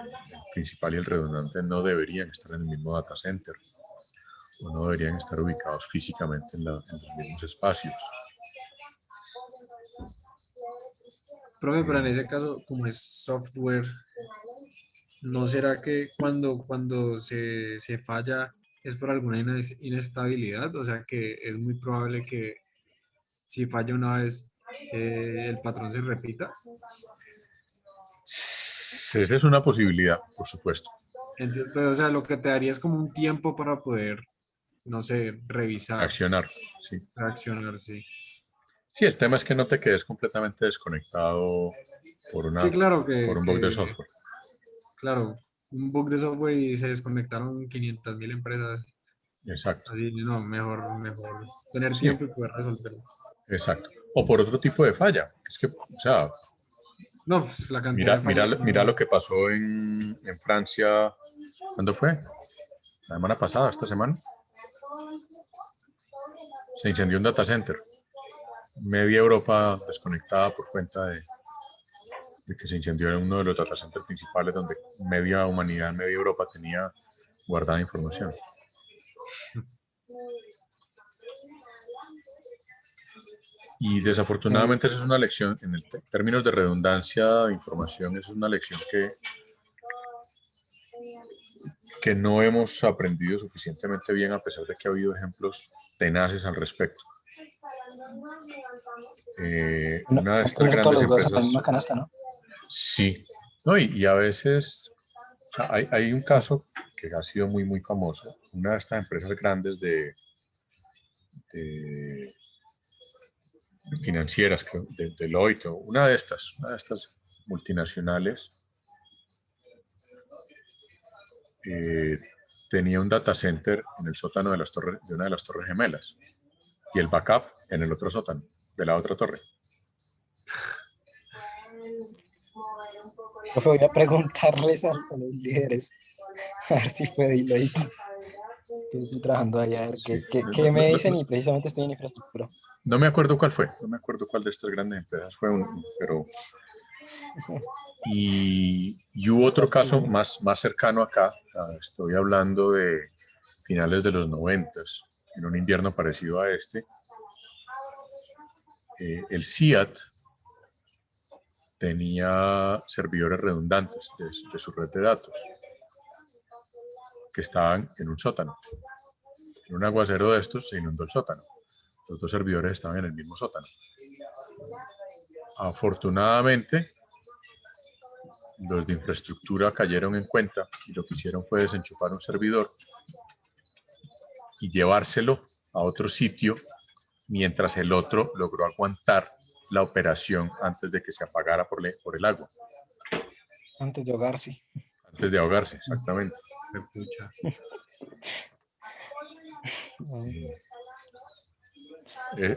principal y el redundante no deberían estar en el mismo data center o no deberían estar ubicados físicamente en los mismos espacios. Profe, pero en ese caso, como es software, ¿no será que cuando se falla es por alguna inestabilidad? O sea, que es muy probable que si falla una vez, el patrón se repita. Esa es una posibilidad, por supuesto. Pero, o sea, lo que te daría es como un tiempo para poder, no sé, revisar. Accionar, sí. Reaccionar, sí. Sí, el tema es que no te quedes completamente desconectado por Sí, claro por un bug de software. Claro, un bug de software y se desconectaron 500.000 empresas. Exacto. Así, no, mejor tener Sí, tiempo y poder resolverlo. exacto. O por otro tipo de falla. Es que, o sea, no, pues la cantidad de fallas. mira lo que pasó en Francia. ¿Cuándo fue? La semana pasada, esta semana. Se incendió un data center. Media Europa desconectada por cuenta de que se incendió en uno de los data centers principales donde media humanidad, media Europa tenía guardada información. Y desafortunadamente esa es una lección, en términos de redundancia de información, es una lección que no hemos aprendido suficientemente bien a pesar de que ha habido ejemplos tenaces al respecto. Una de estas grandes empresas... la misma canasta, ¿no? Sí, no, y a veces o sea, hay un caso que ha sido muy famoso. Una de estas empresas grandes de financieras, de Deloitte, una de estas multinacionales, tenía un data center en el sótano de una de las torres gemelas y el backup en el otro sótano de la otra torre. Voy a preguntarles a los líderes a ver si fue Deloitte. Yo estoy trabajando allá, a ver Sí. qué me dicen y precisamente estoy en infraestructura. No me acuerdo cuál fue, no me acuerdo cuál de estas grandes empresas fue, pero... Y hubo otro caso más cercano acá, estoy hablando de finales de los 90, en un invierno parecido a este. El CIAT tenía servidores redundantes de su red de datos que estaban en un sótano. En un aguacero de estos se inundó el sótano. Los dos servidores estaban en el mismo sótano. Afortunadamente, los de infraestructura cayeron en cuenta y lo que hicieron fue desenchufar un servidor y llevárselo a otro sitio mientras el otro logró aguantar la operación antes de que se apagara por el agua. Antes de ahogarse. Antes de ahogarse, exactamente. Pucha.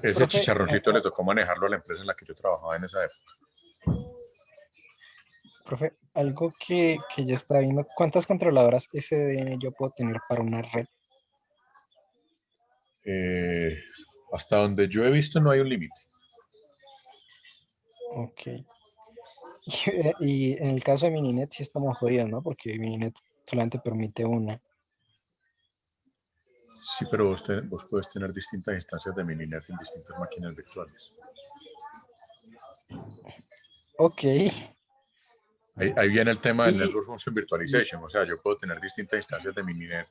Ese chicharroncito le tocó manejarlo a la empresa en la que yo trabajaba en esa época. Profe, algo que yo estaba viendo, ¿cuántas controladoras SDN yo puedo tener para una red? Hasta donde yo he visto no hay un límite. Ok. Y en el caso de Mininet sí estamos jodidos, ¿no? Porque Mininet solamente permite una. Sí, pero vos puedes tener distintas instancias de Mininet en distintas máquinas virtuales. Ok. Ahí viene el tema del Y, Network Function Virtualization. O sea, yo puedo tener distintas instancias de Mininet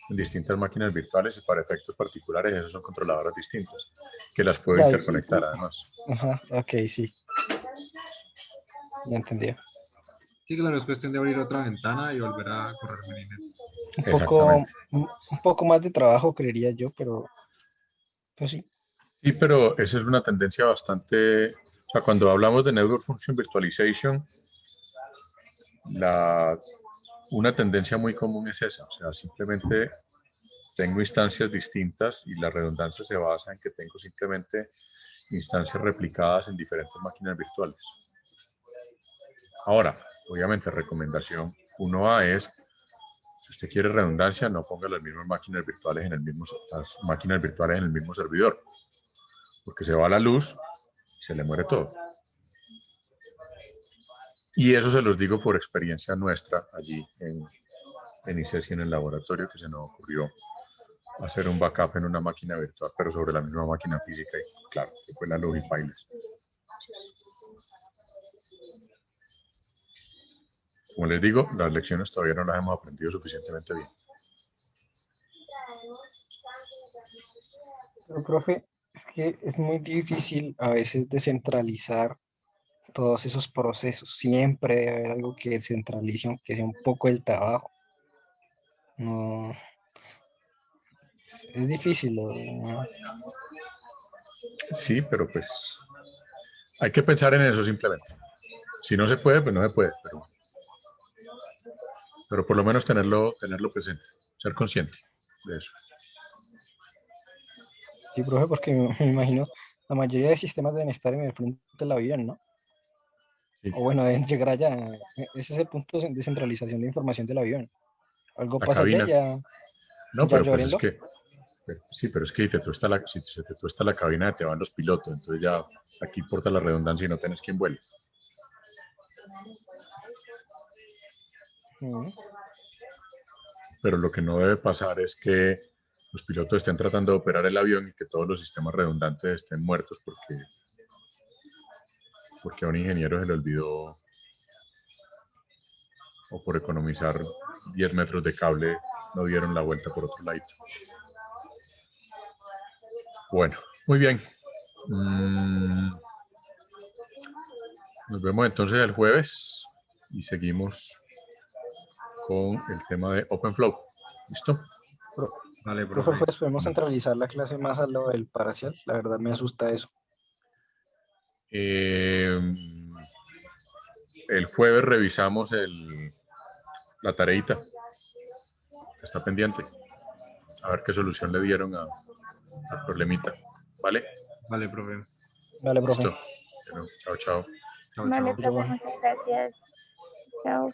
en distintas máquinas virtuales y para efectos particulares esos son controladoras distintas que las puedo ya, interconectar además. Ajá, ok, sí. Ya entendí. Sí, claro, es cuestión de abrir otra ventana y volver a correr Mininet. Exactamente. Un poco más de trabajo, creería yo, pero pues sí. Sí, pero esa es una tendencia bastante... O sea, cuando hablamos de Network Function Virtualization, una tendencia muy común es esa. O sea, simplemente tengo instancias distintas y la redundancia se basa en que tengo simplemente instancias replicadas en diferentes máquinas virtuales. Ahora, obviamente, recomendación 1A es, si usted quiere redundancia, no ponga las mismas máquinas virtuales las máquinas virtuales en el mismo servidor, porque se va la luz y se le muere todo. Y eso se los digo por experiencia nuestra allí en ICESI, en el laboratorio, que se nos ocurrió hacer un backup en una máquina virtual, pero sobre la misma máquina física, y claro, que fue la luz y bailes. Como les digo, las lecciones todavía no las hemos aprendido suficientemente bien. Pero, profe, es que es muy difícil a veces descentralizar todos esos procesos. Siempre debe haber algo que centralice, aunque sea un poco el trabajo. No, es difícil. ¿No? Sí, pero pues hay que pensar en eso simplemente. Si no se puede, pues no se puede, pero por lo menos tenerlo presente, ser consciente de eso. Sí, profe, porque me imagino la mayoría de sistemas deben estar en el frente del avión, ¿no? Sí. O bueno, deben llegar allá. Ese es el punto de centralización de información del avión. Algo La pasa allá cabina. y ya, No, ya pero pues es lloriendo. que, sí, pero es que si se te tuesta la cabina, te van los pilotos, entonces ya aquí importa la redundancia y no tenés quien vuele. Pero lo que no debe pasar es que los pilotos estén tratando de operar el avión y que todos los sistemas redundantes estén muertos porque a un ingeniero se le olvidó o por economizar 10 metros de cable no dieron la vuelta por otro lado. Bueno, muy bien. Nos vemos entonces el jueves y seguimos con el tema de OpenFlow. ¿Listo? Vale, Profe, el profe. jueves podemos centralizar la clase más a lo del parcial. La verdad me asusta eso. El jueves revisamos la tareita que está pendiente. A ver qué solución le dieron al problemita. ¿Vale? Vale, profe. Dale, profe. Listo. Bueno, chao, chao. Chao, Vale, chao. profe, muchas gracias. Chao.